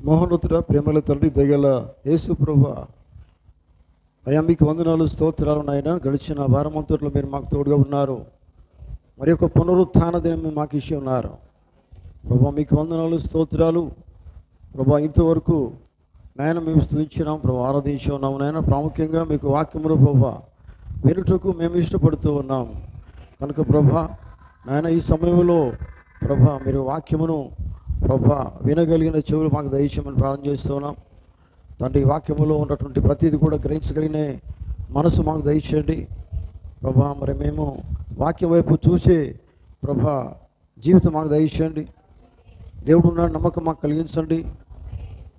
మోహనోతుడ ప్రేమల తండ్రి దయగల యేసు ప్రభువా, అయ్యా మీకు వందనాలు స్తోత్రాలు నాయన. గడిచిన వారమంతట్లో మీరు మాకు తోడుగా ఉన్నారు. మరి యొక్క పునరుత్థాన దినం మీరు మాకు ఇచ్చి ఉన్నారు ప్రభా. మీకు వందనాలు స్తోత్రాలు ప్రభా. ఇంతవరకు నాయన మేము స్తుతించినాం ప్రభా, ఆరాధించి ఉన్నాము నాయన. ప్రాముఖ్యంగా మీకు వాక్యములు ప్రభా వినుటకు మేము ఇష్టపడుతూ ఉన్నాం కనుక ప్రభా నాయన ఈ సమయంలో ప్రభా మీరు వాక్యమును ప్రభా వినగలిగిన చెవులు మాకు దయచేయమని ప్రార్థన చేస్తున్నాం తండ్రి. వాక్యములో ఉన్నటువంటి ప్రతిదీ కూడా గ్రహించగలిగిన మనసు మాకు దయచేయండి ప్రభా. మరి మేము వాక్యం వైపు చూసే ప్రభా జీవితం మాకు దయచేయండి. దేవుడు ఉన్న నమ్మకం మాకు కలిగించండి.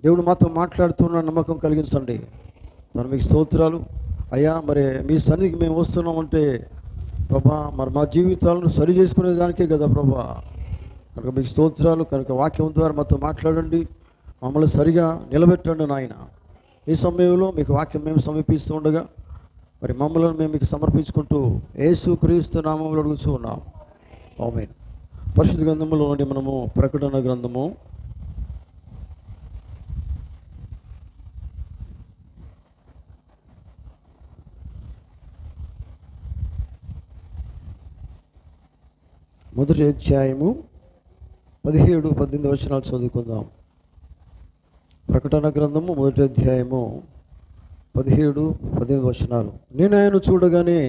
దేవుడు మాతో మాట్లాడుతున్న నమ్మకం కలిగించండి. తను మీకు స్తోత్రాలు అయ్యా. మరి మీ సన్నిధికి మేము వస్తున్నామంటే ప్రభా మరి మా జీవితాలను సరి చేసుకునే దానికే కదా ప్రభా. కనుక మీకు స్తోత్రాలు. కనుక వాక్యం ద్వారా మాతో మాట్లాడండి, మమ్మల్ని సరిగా నిలబెట్టండి నాయన. ఈ సమయంలో మీకు వాక్యం మేము సమీపిస్తూ ఉండగా మరి మమ్మల్ని మేము మీకు సమర్పించుకుంటూ యేసు క్రీస్తు నామములో అడుగుతూ ఉన్నాం. ఆమేన్. పరిశుద్ధ గ్రంథములో నుండి మనము ప్రకటన గ్రంథము 1వ అధ్యాయము 17-18 వచనాలు చదువుకుందాం. ప్రకటన గ్రంథము 1వ అధ్యాయము 17-18 వచనాలు. నేను ఆయన చూడగానే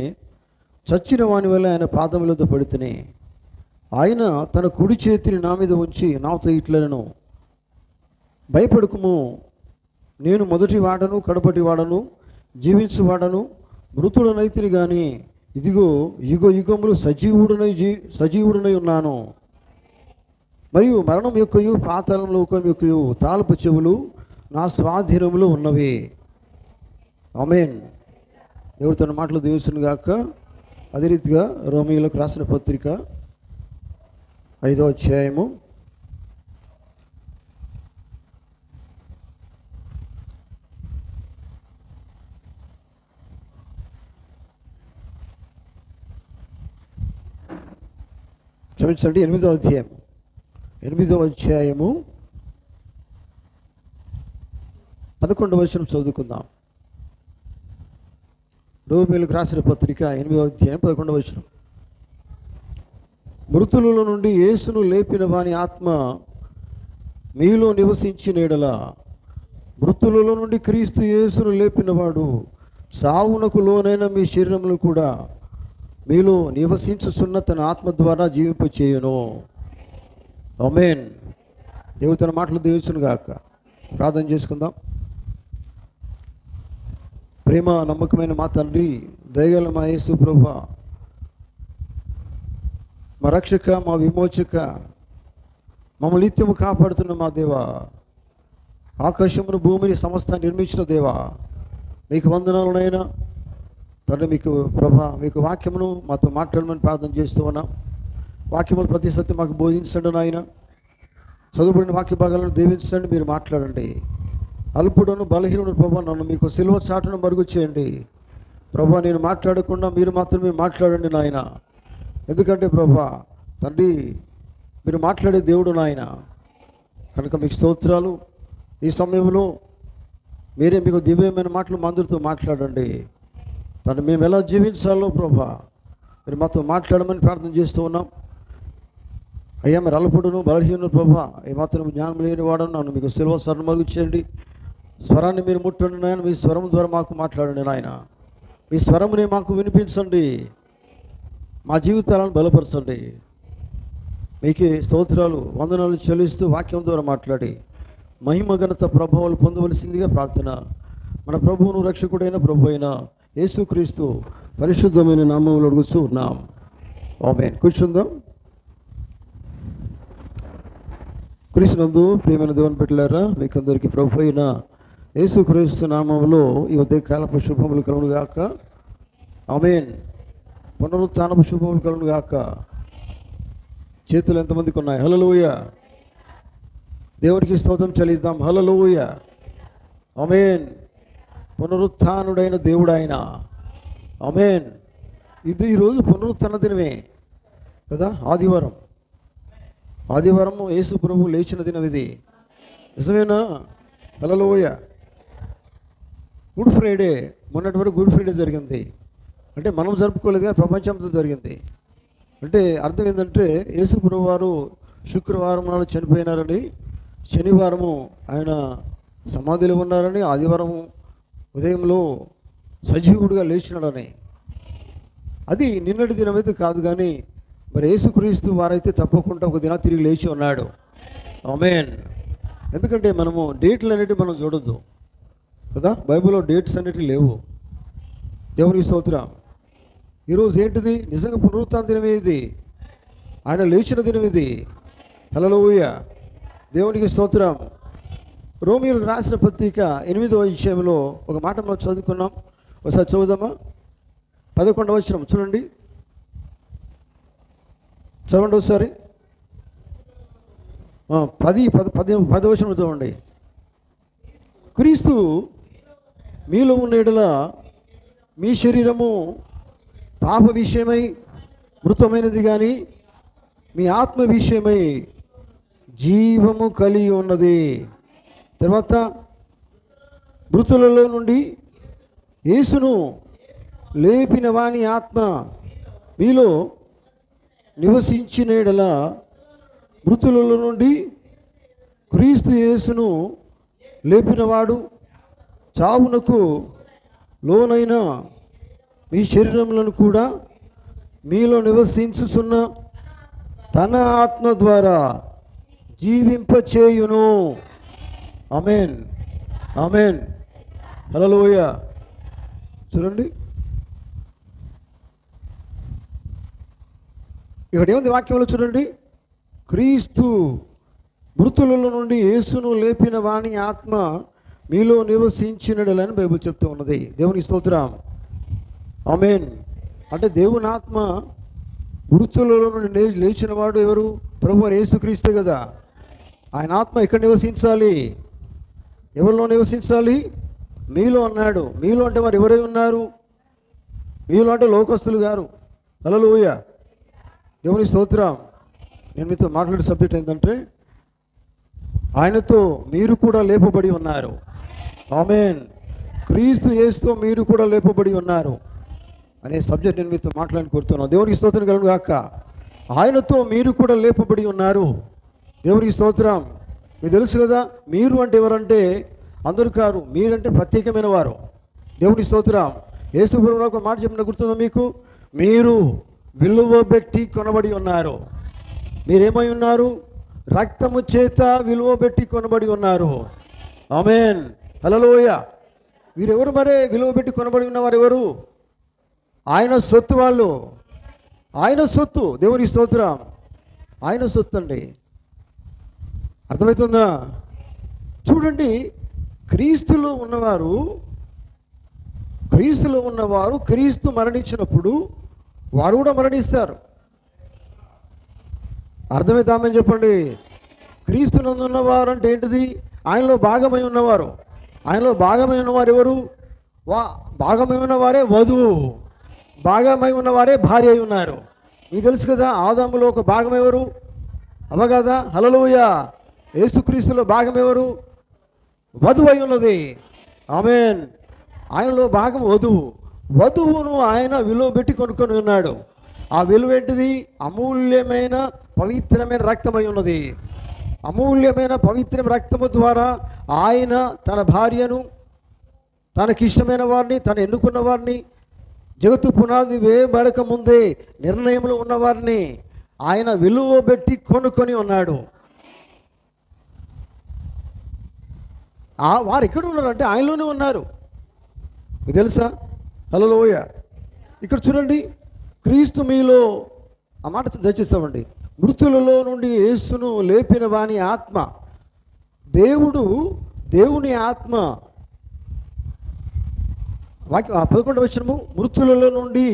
చచ్చిన వాని వల్ల ఆయన పాదముల వద్ద పడితిని. ఆయన తన కుడి చేతిని నా మీద ఉంచి నాతో ఇట్లనెను, భయపడకుము, నేను మొదటి వాడను కడపటి వాడను, జీవించువాడను, మృతుడనైతిని గాని ఇదిగో యుగ యుగములు సజీవుడనై ఉన్నాను. మరియు మరణం యొక్కయు పాతాళం లోకం యొక్కయు తాళపు చెవులు నా స్వాధీనంలో ఉన్నవి. ఆమేన్. దేవుడు తన మాటలు దీవించును గాక. అదే రీతిగా రోమీయులకు రాసిన పత్రిక 5వ అధ్యాయము 8వ అధ్యాయము 11వ వచనం చదువుకుందాం. రోమీయులకు రాసిన పత్రిక 8వ అధ్యాయం 11వ వచనం. మృతులలో నుండి యేసును లేపిన వాని ఆత్మ మీలో నివసించిన యెడల, మృతులలో నుండి క్రీస్తు యేసును లేపినవాడు సావునకు లోనైన మీ శరీరములు కూడా మీలో నివసించుచున్న తన ఆత్మ ద్వారా జీవింపచేయును. ఆమేన్. దేవుడు తన మాటలు దీవించును గాక. ప్రార్థన చేసుకుందాం. ప్రేమ నమ్మకమైన మా తండ్రి, దయగల మా యేసు ప్రభువా, మా రక్షక, మా విమోచక, మమ్మల్ని నిత్యము కాపాడుతున్న మా దేవా, ఆకాశమును భూమిని సమస్తాన్ని నిర్మించిన దేవా, మీకు వందనాలునైనా తండ్రి. మీకు ప్రభా మీకు వాక్యమును మాతో మాట్లాడమని ప్రార్థన చేస్తూ ఉన్నాం. వాక్యములు ప్రతి సత్యం మాకు బోధించండి నాయన. చదువుబడిన వాక్య భాగాలను దీవించండి, మీరు మాట్లాడండి. అల్పుడను బలహీనుడు ప్రభా, నన్ను మీకు సిలువ చాటును మరుగు చేయండి ప్రభా. నేను మాట్లాడకుండా మీరు మాత్రమే మాట్లాడండి నాయన. ఎందుకంటే ప్రభా తండ్రి మీరు మాట్లాడే దేవుడు నాయన. కనుక మీకు స్తోత్రాలు. ఈ సమయంలో మీరే మీకు దివ్యమైన మాటలు మందులతో మాట్లాడండి. తను మేము ఎలా జీవించాలో ప్రభా మీరు మాతో మాట్లాడమని ప్రార్థన చేస్తూ ఉన్నాం. అయ్యా మీరు అల్పుడును బలహీనుడు ప్రభా, ఈ మాత్రం జ్ఞానం లేని వాడను, నన్ను మీకు సిలువ స్వరం మరుగు చేయండి. స్వరాన్ని మీరు ముట్టండి నాయన. మీ స్వరం ద్వారా మాకు మాట్లాడండి నాయన. మీ స్వరముని మాకు వినిపించండి. మా జీవితాలను బలపరచండి. మీకే స్తోత్రాలు వందనాలు చెల్లిస్తూ వాక్యం ద్వారా మాట్లాడి మహిమ ఘనత ప్రభావాలు పొందవలసిందిగా ప్రార్థన మన ప్రభువును రక్షకుడైన ప్రభు అయిన యేసుక్రీస్తు పరిశుద్ధమైన నామములో అడుగుతూ ఉన్నాం. ఆమేన్. కూర్చుందాం. క్రీస్తునందు ప్రియమైన దేవుని బిడ్డలారా, మీకందరికీ ప్రభు అయిన యేసుక్రీస్తు నామములో ఈ ఉదయకాలపు శుభములు కలుగును గాక. ఆమేన్. పునరుత్థానపు శుభములు కలుగును గాక. చేతులు ఎంతమందికి ఉన్నాయి? హల్లెలూయా. దేవునికి స్తోత్రం చెల్లిద్దాం. హల్లెలూయా. ఆమేన్. పునరుత్థానుడైన దేవుడు ఆయన. ఆమేన్. ఇది ఈరోజు పునరుత్థాన దినమే కదా. ఆదివారము యేసు ప్రభు లేచిన దినం ఇది. నిజమేనా? హల్లెలూయా. గుడ్ ఫ్రైడే, మొన్నటి వరకు గుడ్ ఫ్రైడే జరిగింది. అంటే మనం జరుపుకోలేదు కానీ ప్రపంచంతో జరిగింది. అంటే అర్థం ఏంటంటే యేసు ప్రభువు వారు శుక్రవారం నాడు చనిపోయినారని, శనివారము ఆయన సమాధిలో ఉన్నారని, ఆదివారం ఉదయంలో సజీవుడిగా లేచినాడని. అది నిన్నటి దినమైతే కాదు, కానీ మరి యేసుక్రీస్తు వారైతే తప్పకుండా ఒక దిన తిరిగి లేచి ఉన్నాడు. ఆమేన్. ఎందుకంటే మనము డేట్లు అనేటివి మనం చూడొద్దు కదా, బైబిల్లో డేట్స్ అనేటివి లేవు. దేవునికి స్తోత్రం. ఈరోజు ఏంటిది? నిజంగా పునరుత్థాన దినమే ఇది, ఆయన లేచిన దినం ఇది. హల్లెలూయా. దేవునికి స్తోత్రం. రోమియోలకు రాసిన పత్రిక 8వ అధ్యాయంలో ఒక మాట మనం చదువుకున్నాం, ఒకసారి చదువుదామా? 11వ వచనం చూడండి, చదవండి ఒకసారి. 10వ వచనం చదవండి. క్రీస్తు మీలో ఉన్న యెడల మీ శరీరము పాప విషయమై మృతమైనది కానీ మీ ఆత్మ విషయమై జీవము కలిగి ఉన్నది. తర్వాత మృతులలో నుండి యేసును లేపిన వాని ఆత్మ మీలో నివసించిన యెడల మృతులలో నుండి క్రీస్తు యేసును లేపినవాడు చావునకు లోనైన మీ శరీరములను కూడా మీలో నివసించుచున్న తన ఆత్మ ద్వారా జీవింపచేయును. ఆమేన్, ఆమేన్, హల్లెలూయా. చూడండి ఇక్కడ ఏముంది వాక్యంలో చూడండి. క్రీస్తు మృతులలో నుండి యేసును లేపిన వాని ఆత్మ మీలో నివసించినడలని బైబిల్ చెప్తూ ఉన్నది. దేవునికి స్తోత్రం. ఆమేన్. అంటే దేవుని ఆత్మ మృతులలో నుండి లేచిన వాడు ఎవరు? ప్రభువైన యేసుక్రీస్తే కదా. ఆయన ఆత్మ ఎక్కడ నివసించాలి? ఎవరిలో నివసించాలి? మీలో అన్నాడు. మీలో అంటే మరి ఎవరై ఉన్నారు? మీలో అంటే లోకస్తులు గారు. హల్లెలూయా. దేవుని స్తోత్రం. నేను మీతో మాట్లాడే సబ్జెక్ట్ ఏంటంటే ఆయనతో మీరు కూడా లేపబడి ఉన్నారు. ఆమేన్. క్రీస్తు యేసుతో మీరు కూడా లేపబడి ఉన్నారు అనే సబ్జెక్ట్ నేను మీతో మాట్లాడి కోరుతున్నాను. దేవునికి స్తోత్రం కలుగును గాక. ఆయనతో మీరు కూడా లేపబడి ఉన్నారు. దేవునికి స్తోత్రం. మీకు తెలుసు కదా, మీరు అంటే ఎవరంటే అందరూ కారు, మీరంటే ప్రత్యేకమైన వారు. దేవునికి స్తోత్రం. యేసు ప్రభువు ఒక మాట చెప్పిన గుర్తుందా మీకు? మీరు విలువ పెట్టి కొనబడి ఉన్నారు. మీరేమై ఉన్నారు? రక్తము చేత విలువ పెట్టి కొనబడి ఉన్నారు. ఆమేన్, హల్లెలూయా. వీరెవరు మరే? విలువ పెట్టి కొనబడి ఉన్నవారు ఎవరు? ఆయన సొత్తు వాళ్ళు. ఆయన సొత్తు. దేవుని స్తోత్రం. ఆయన సొత్తు అండి. అర్థమవుతుందా? చూడండి, క్రీస్తులో ఉన్నవారు క్రీస్తు మరణించినప్పుడు వారు కూడా మరణిస్తారు. అర్థమవుతామని చెప్పండి. క్రీస్తునందు ఉన్నవారు అంటే ఏంటిది? ఆయనలో భాగమై ఉన్నవారు. ఆయనలో భాగమై ఉన్నవారు ఎవరు? భాగమై ఉన్నవారే వధువు, భాగమై ఉన్నవారే భార్య అయి ఉన్నారు. మీకు తెలుసు కదా, ఆదాములో ఒక భాగం ఎవరు? అవ కదా. హల్లెలూయా. యేసుక్రీస్తులో భాగం ఎవరు? వధువు అయి ఉన్నది. ఆమేన్. ఆయనలో భాగం వధువు. వధువును ఆయన విలువ పెట్టి కొనుక్కొని ఉన్నాడు. ఆ విలువ ఏంటిది? అమూల్యమైన పవిత్రమైన రక్తమై ఉన్నది. అమూల్యమైన పవిత్రమైన రక్తము ద్వారా ఆయన తన భార్యను, తనకిష్టమైన వారిని, తను ఎన్నుకున్న వారిని, జగత్తు పునాది వేయబడక ముందే నిర్ణయంలో ఉన్నవారిని ఆయన విలువ పెట్టి కొనుక్కొని ఉన్నాడు. వారు ఎక్కడ ఉన్నారంటే ఆయనలోనే ఉన్నారు. మీకు తెలుసా? హల్లెలూయా. ఇక్కడ చూడండి, క్రీస్తు మీలో, ఆ మాట దయచేస్తామండి. మృతులలో నుండి యేసును లేపిన వాని ఆత్మ, దేవుని ఆత్మ. 11వ వచనము, మృతులలో నుండి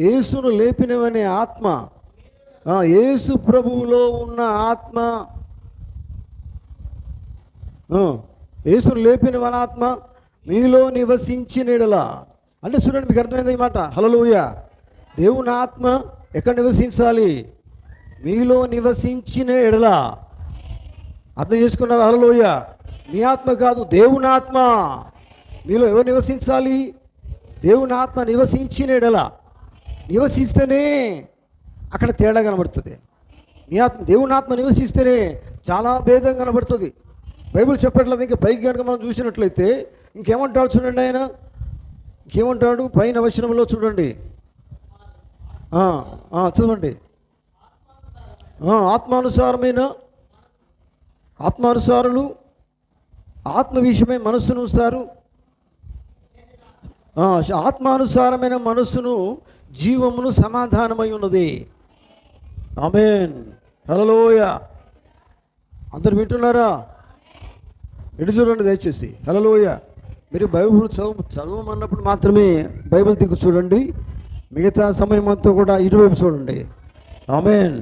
యేసును లేపినవనే ఆత్మ, యేసు ప్రభువులో ఉన్న ఆత్మ, యేసును లేపినవని ఆత్మ మీలో నివసించిన యెడల. అంటే చూడండి, మీకు అర్థమైంది ఈ మాట. హల్లెలూయా. దేవుని ఆత్మ ఎక్కడ నివసించాలి? మీలో నివసించిన యెడల. అర్థం చేసుకున్నారు? హల్లెలూయా. మీ ఆత్మ కాదు, దేవుని ఆత్మ. మీలో ఎవరు నివసించాలి? దేవుని ఆత్మ నివసించిన ఎడల, నివసిస్తేనే అక్కడ తేడా కనబడుతుంది. మీ ఆత్మ, దేవుని ఆత్మ నివసిస్తేనే చాలా భేదం కనబడుతుంది. బైబిల్ చెప్పట్లేదు. ఇంకా పైకి కనుక మనం చూసినట్లయితే ఇంకేమంటాడు చూడండి. ఆయన ఇంకేమంటాడు పైన వచనంలో చూడండి. చదవండి. ఆత్మానుసారులు ఆత్మ విషయమై మనస్సును ఉంచుతారు. ఆత్మానుసారమైన మనస్సును జీవమును సమాధానమై ఉన్నది. ఆమేన్. హల్లెలూయా. అందరు వింటున్నారా? ఎటు చూడండి దయచేసి. హల్లెలూయా. మీరు బైబిల్ చదవమన్నప్పుడు మాత్రమే బైబిల్ దిక్కు చూడండి. మిగతా సమయం అంతా కూడా ఇటువైపు చూడండి. ఆమేన్.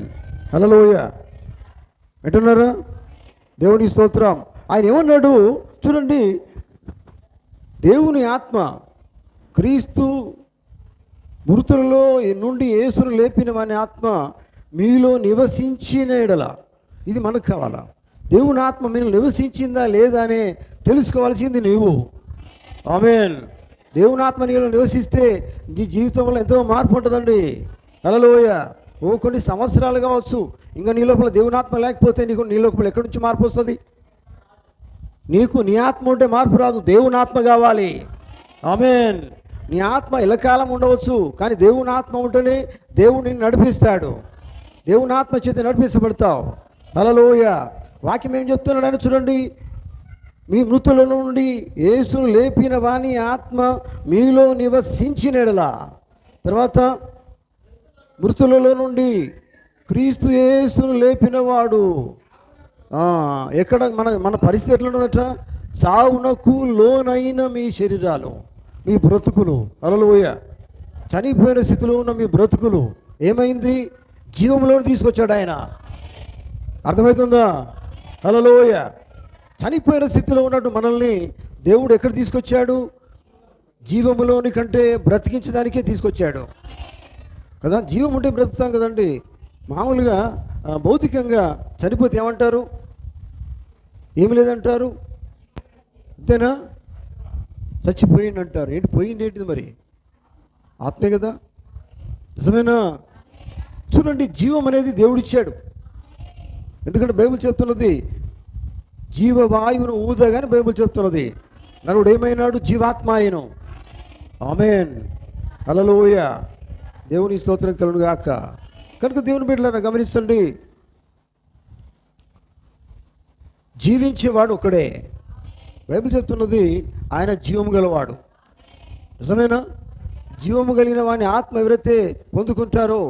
హల్లెలూయా. వింటున్నారా? దేవుని స్తోత్రం. ఆయన ఏమన్నాడు చూడండి. దేవుని ఆత్మ క్రీస్తు మృతులలో నుండి యేసును లేపిన వాని ఆత్మ మీలో నివసించిన ఎడల, ఇది మనకు కావాలా? దేవుని ఆత్మ మీలో నివసించిందా లేదా అని తెలుసుకోవాల్సింది నీవు. ఆమేన్. దేవుని ఆత్మ నీలో నివసిస్తే నీ జీవితంలో ఎంతో మార్పు ఉంటుందండి. హల్లెలూయా. కొన్ని సంవత్సరాలు కావచ్చు, ఇంకా నీ లోపల దేవుని ఆత్మ లేకపోతే నీ లోపల ఎక్కడి నుంచి మార్పు వస్తుంది? నీ ఆత్మ ఉంటే మార్పు రాదు, దేవుని ఆత్మ కావాలి. ఆమేన్. నీ ఆత్మ ఎల్లకాలం ఉండవచ్చు, కానీ దేవుని ఆత్మ ఉంటేనే దేవుడు నిన్ను నడిపిస్తాడు. దేవుని ఆత్మ చేత నడిపించబడతావు. హల్లెలూయా. వాక్యం ఏం చెప్తున్నాడని చూడండి. మీ మృతుల నుండి యేసును లేపిన వాని ఆత్మ మీలో నివసించినడలా. తర్వాత మృతులలో నుండి క్రీస్తు యేసును లేపినవాడు. ఎక్కడ మన పరిస్థితి ఎట్లున్నదట? సావునకు లోనైన మీ శరీరాలు, మీ బ్రతుకులు. హల్లెలూయా. చనిపోయిన స్థితిలో ఉన్న మీ బ్రతుకులు ఏమైంది? జీవంలో తీసుకొచ్చాడు ఆయన. అర్థమవుతుందా? హల్లెలూయా. చనిపోయిన స్థితిలో ఉన్నట్టు మనల్ని దేవుడు ఎక్కడ తీసుకొచ్చాడు? జీవములోని కంటే బ్రతికించడానికే తీసుకొచ్చాడు కదా. జీవం ఉంటే బ్రతుకుతాం కదండి. మామూలుగా భౌతికంగా చనిపోతే ఏమంటారు? ఏమి లేదంటారు, అంతేనా? చచ్చిపోయింది అంటారు. ఏంటి పోయింది? ఏంటిది మరి? ఆత్మే కదా. నిజమేనా? చూడండి, జీవం అనేది దేవుడిచ్చాడు. ఎందుకంటే బైబిల్ చెప్తున్నది జీవవాయువును ఊదగానే బైబిల్ చెప్తున్నది నరుడు ఏమైనాడు? జీవాత్మ అయిను. ఆమేన్. హల్లెలూయా. దేవుని స్తోత్రం కలుగును గాక. కనుక దేవుని బిడ్డలారా గమనించండి, జీవించేవాడు ఒక్కడే. బైబిల్ చెప్తున్నది ఆయన జీవము గలవాడు. నిజమేనా? జీవము కలిగిన వాని ఆత్మ ఎవరైతే పొందుకుంటారో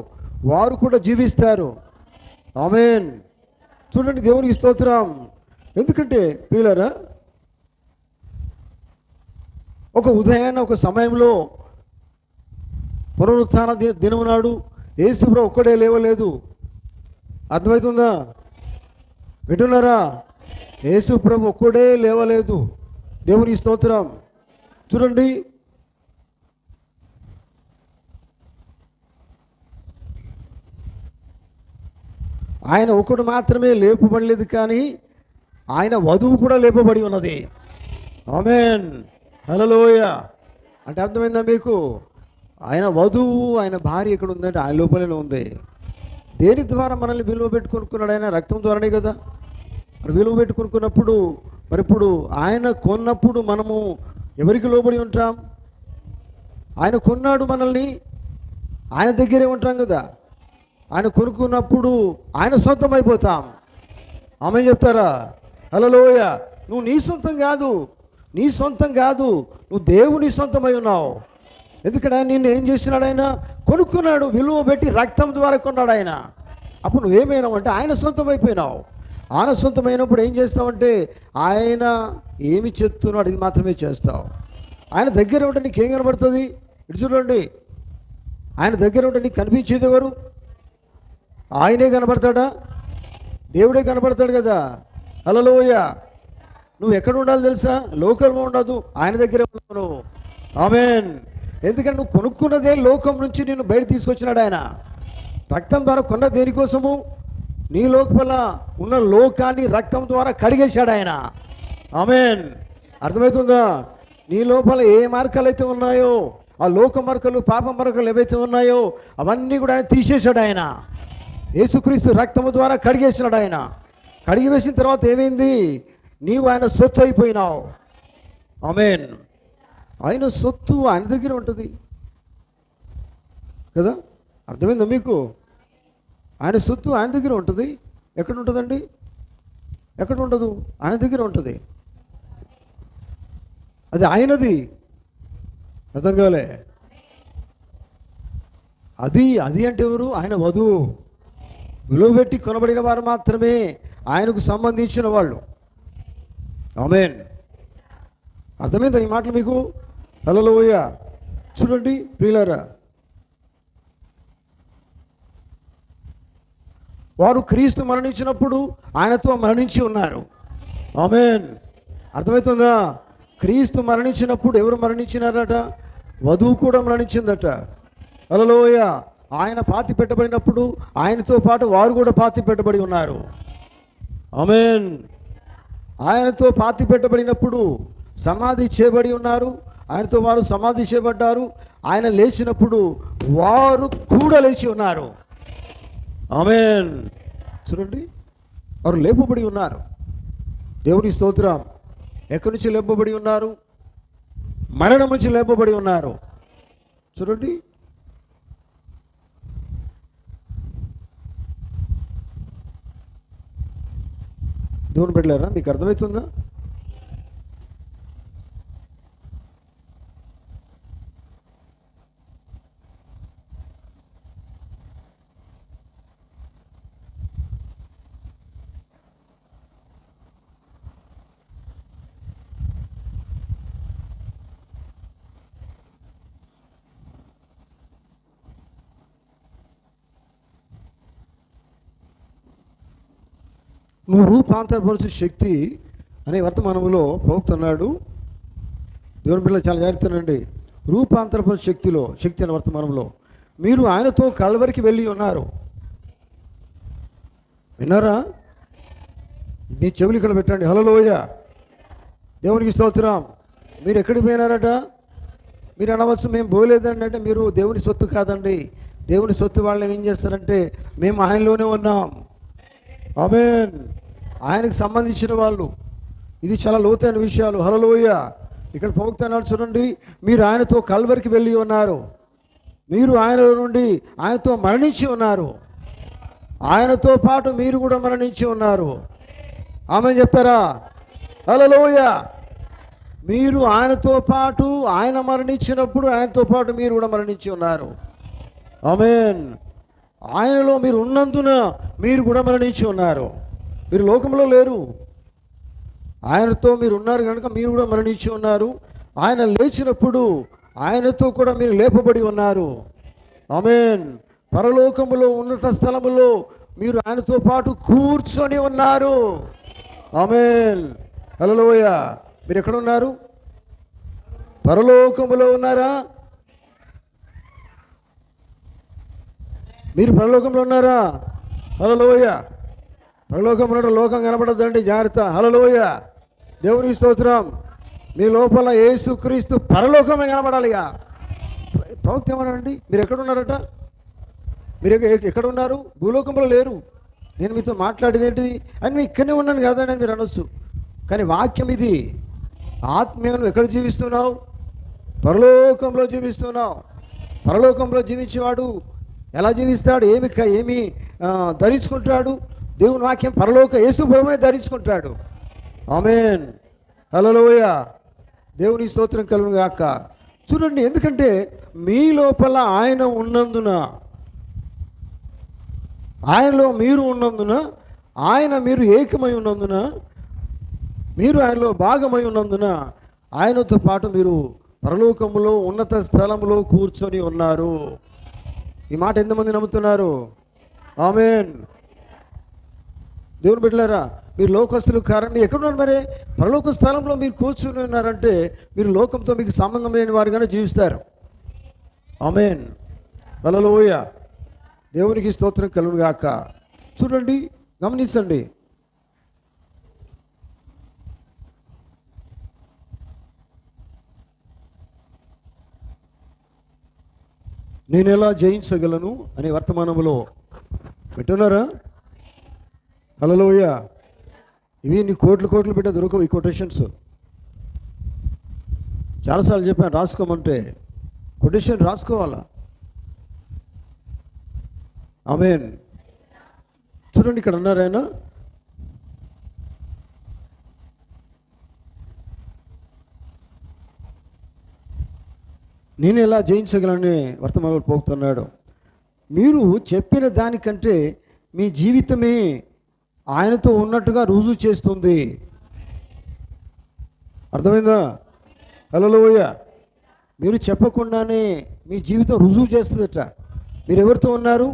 వారు కూడా జీవిస్తారు. ఆమేన్. చూడండి, దేవునికి స్తోత్రం. ఎందుకంటే ప్రియులారా, ఒక ఉదయాన్న ఒక సమయంలో పునరుత్థాన దినము నాడు యేసుప్రభు ఒక్కడే లేవలేదు. అర్థమవుతుందా? వింటున్నారా? యేసుప్రభు ఒక్కడే లేవలేదు. దేవుని స్తోత్రం. చూడండి, ఆయన ఒకడు మాత్రమే లేపబడలేదు, కానీ ఆయన వధువు కూడా లేపబడి ఉన్నది. ఆమేన్. హల్లెలూయా. అంటే అర్థమైందా మీకు? ఆయన వధువు, ఆయన భార్య ఎక్కడ ఉందంటే ఆయన లోపలే ఉంది. దేని ద్వారా మనల్ని విలువ పెట్టుకొనుక్కున్నాడు? ఆయన రక్తం ద్వారానే కదా. మరి విలువ పెట్టుకొనుకున్నప్పుడు మరి ఇప్పుడు ఆయన కొన్నప్పుడు మనము ఎవరికి లోబడి ఉంటాం? ఆయన కొన్నాడు మనల్ని, ఆయన దగ్గరే ఉంటాం కదా. ఆయన కొనుక్కున్నప్పుడు ఆయన సొంతం అయిపోతాం. ఆమె చెప్తారా? హల్లెలూయా. నువ్వు నీ సొంతం కాదు, నువ్వు దేవుని సొంతమై ఉన్నావు. ఎందుకంటే నిన్ను ఏం చేసినాడు? ఆయన కొనుక్కున్నాడు, విలువ పెట్టి రక్తం ద్వారా కొన్నాడు ఆయన. అప్పుడు నువ్వేమైనావు అంటే ఆయన సొంతం అయిపోయినావు. ఆయన సొంతమైనప్పుడు ఏం చేస్తావంటే ఆయన ఏమి చెప్తున్నాడు ఇది మాత్రమే చేస్తావు. ఆయన దగ్గర ఉంటే నీకేం కనబడుతుంది? ఇటు చూడండి, ఆయన దగ్గర ఉంటే నీకు కనిపించేది ఎవరు? ఆయనే కనబడతాడా? దేవుడే కనబడతాడు కదా. హల్లెలూయా. నువ్వు ఎక్కడ ఉండాలి తెలుసా? లోకంలో ఉండదు, ఆయన దగ్గరే ఉన్నావు నువ్వు. ఆమేన్. ఎందుకంటే నువ్వు కొనుక్కున్నదే లోకం నుంచి నిన్ను బయట తీసుకొచ్చినాడు ఆయన. రక్తం ద్వారా కొన్న దేనికోసము? నీ లోపల ఉన్న లోకాన్ని రక్తం ద్వారా కడిగేశాడు ఆయన. ఆమేన్. అర్థమవుతుందా? నీ లోపల ఏ మార్గాలు అయితే ఉన్నాయో, ఆ లోక మార్గాలు, పాప మార్గాలు ఏవైతే ఉన్నాయో అవన్నీ కూడా ఆయన తీసేశాడు. ఆయన యేసుక్రీస్తు రక్తము ద్వారా కడిగేసినాడు. ఆయన కడిగి వేసిన తర్వాత ఏమైంది? నీవు ఆయన సొత్తు అయిపోయినావు. ఆమేన్. ఆయన సొత్తు ఆయన దగ్గర ఉంటుంది కదా. అర్థమైందా మీకు? ఆయన సొత్తు ఆయన దగ్గర ఉంటుంది. ఎక్కడ ఉంటుందండి? ఎక్కడ ఉండదు, ఆయన దగ్గర ఉంటుంది. అది ఆయనది. అర్థం కాలే? అది అంటే ఎవరు? ఆయన వధువు. విలువ పెట్టి కొనబడిన వారు మాత్రమే ఆయనకు సంబంధించిన వాళ్ళు. ఆమేన్. అర్థమైందా ఈ మాటలు మీకు? హల్లెలూయా. చూడండి ప్రియులారా, వారు క్రీస్తు మరణించినప్పుడు ఆయనతో మరణించి ఉన్నారు. ఆమేన్. అర్థమవుతుందా? క్రీస్తు మరణించినప్పుడు ఎవరు మరణించినారట? వధువు కూడా మరణించిందట. హల్లెలూయా. ఆయన పాతి పెట్టబడినప్పుడు ఆయనతో పాటు వారు కూడా పాతి పెట్టబడి ఉన్నారు. ఆమేన్. ఆయనతో పాతి పెట్టబడినప్పుడు సమాధి చేయబడి ఉన్నారు. ఆయనతో వారు సమాధి చేయబడ్డారు. ఆయన లేచినప్పుడు వారు కూడా లేచి ఉన్నారు. ఆమేన్. చూడండి, వారు లేపబడి ఉన్నారు. దేవుని స్తోత్రం. ఎక్కడి నుంచి లేపబడి ఉన్నారు? మరణం నుంచి లేపబడి ఉన్నారు. చూడండి, దేవుని బిడ్డలారా, మీకు అర్థమవుతుందా? నువ్వు రూపాంతరపరచు శక్తి అనే వర్తమానంలో ప్రవక్త అన్నాడు. దేవుని బిడ్డలు చాలా జాగ్రత్తనండి. రూపాంతరపరచు శక్తి అనే వర్తమానంలో మీరు ఆయనతో కల్వరికి వెళ్ళి ఉన్నారు. విన్నారా? మీ చెవులు ఇక్కడ పెట్టండి. హల్లెలూయా. దేవునికి స్తోత్రం. మీరు ఎక్కడికి పోయినారట? మీరు అనవచ్చు మేము పోలేదండి అంటే మీరు దేవుని సొత్తు కాదండి. దేవుని సొత్తు వాళ్ళని ఏం చేస్తారంటే మేము ఆయనలోనే ఉన్నాం. ఆమేన్. ఆయనకు సంబంధించిన వాళ్ళు. ఇది చాలా లోతైన విషయాలు. హల్లెలూయా. ఇక్కడ ప్రవక్త అన్నాడు చూడండి, మీరు ఆయనతో కల్వరికి వెళ్ళి ఉన్నారు. మీరు ఆయనలో నుండి ఆయనతో మరణించి ఉన్నారు. ఆయనతో పాటు మీరు కూడా మరణించి ఉన్నారు. ఆమేన్ చెప్తారా? హల్లెలూయా. మీరు ఆయనతో పాటు, ఆయన మరణించినప్పుడు ఆయనతో పాటు మీరు కూడా మరణించి ఉన్నారు. ఆమేన్. ఆయనలో మీరు ఉన్నందున మీరు కూడా మరణించి ఉన్నారు. మీరు లోకంలో లేరు, ఆయనతో మీరు ఉన్నారు కనుక మీరు కూడా మరణించి ఉన్నారు. ఆయన లేచినప్పుడు ఆయనతో కూడా మీరు లేపబడి ఉన్నారు. ఆమేన్. పరలోకములో ఉన్నత స్థలములో మీరు ఆయనతో పాటు కూర్చొని ఉన్నారు. ఆమేన్. హల్లెలూయా. మీరు ఎక్కడ ఉన్నారు? పరలోకములో ఉన్నారా? మీరు పరలోకంలో ఉన్నారా? హల్లెలూయా. పరలోకంలో లోకం కనబడద్దండి, జాగ్రత్త. హల్లెలూయా. దేవునికి స్తోత్రం. మీ లోపల యేసుక్రీస్తు పరలోకమే కనబడాలిగా. ప్రవక్త ఏమన్నారండి? మీరు ఎక్కడున్నారట? మీరు ఎక్కడ ఉన్నారు? భూలోకంలో లేరు. నేను మీతో మాట్లాడేది ఏంటిది అని మీ ఇక్కడనే ఉన్నాను కదండి అని మీరు అనొచ్చు. కానీ వాక్యం ఇది. ఆత్మీయం ఎక్కడ జీవిస్తున్నావు? పరలోకంలో జీవిస్తున్నావు. పరలోకంలో జీవించేవాడు ఎలా జీవిస్తాడు? ఏమి ధరించుకుంటాడు? దేవుని వాక్యం పరలోక యేసు ప్రభువునే ధరించుకుంటాడు. ఆమేన్. హల్లెలూయా. దేవుని స్తోత్రం కలుగును గాక. చూడండి, ఎందుకంటే మీ లోపల ఆయన ఉన్నందున, ఆయనలో మీరు ఉన్నందున, మీరు ఏకమై ఉన్నందున, మీరు ఆయనలో భాగమై ఉన్నందున ఆయనతో పాటు మీరు పరలోకములో ఉన్నత స్థలములో కూర్చొని ఉన్నారు. ఈ మాట ఎంతమంది నమ్ముతున్నారు? ఆమేన్. దేవుని బిడ్డలారా, మీరు లోకస్తులు కారణం మీరు ఎక్కడున్నారు? మరి పరలోక స్థలంలో మీరు కూర్చుని ఉన్నారంటే మీరు లోకంతో మీకు సంబంధం లేని వారుగానే జీవిస్తారు. ఆమేన్. హల్లెలూయా. దేవునికి స్తోత్రం కలుగును గాక. చూడండి, గమనించండి. నేను ఎలా జయించగలను అనే వర్తమానంలో వింటున్నారా? హల్లెలూయా. ఇవి నీ కోట్లు పెట్టే దొరకవు ఈ కొటేషన్స్. చాలాసార్లు చెప్పాను రాసుకోమంటే, కొటేషన్ రాసుకోవాలా. ఆమేన్. చూడండి ఇక్కడ అన్నారు ఆయన, నేను ఎలా జయించగలని వర్తమానంలో పోతున్నాడు. మీరు చెప్పిన దానికంటే మీ జీవితమే ఆయనతో ఉన్నట్టుగా రుజువు చేస్తుంది. అర్థమైందా? హల్లెలూయా. మీరు చెప్పకుండానే మీ జీవితం రుజువు చేస్తుందట. మీరు ఎవరితో ఉన్నారు?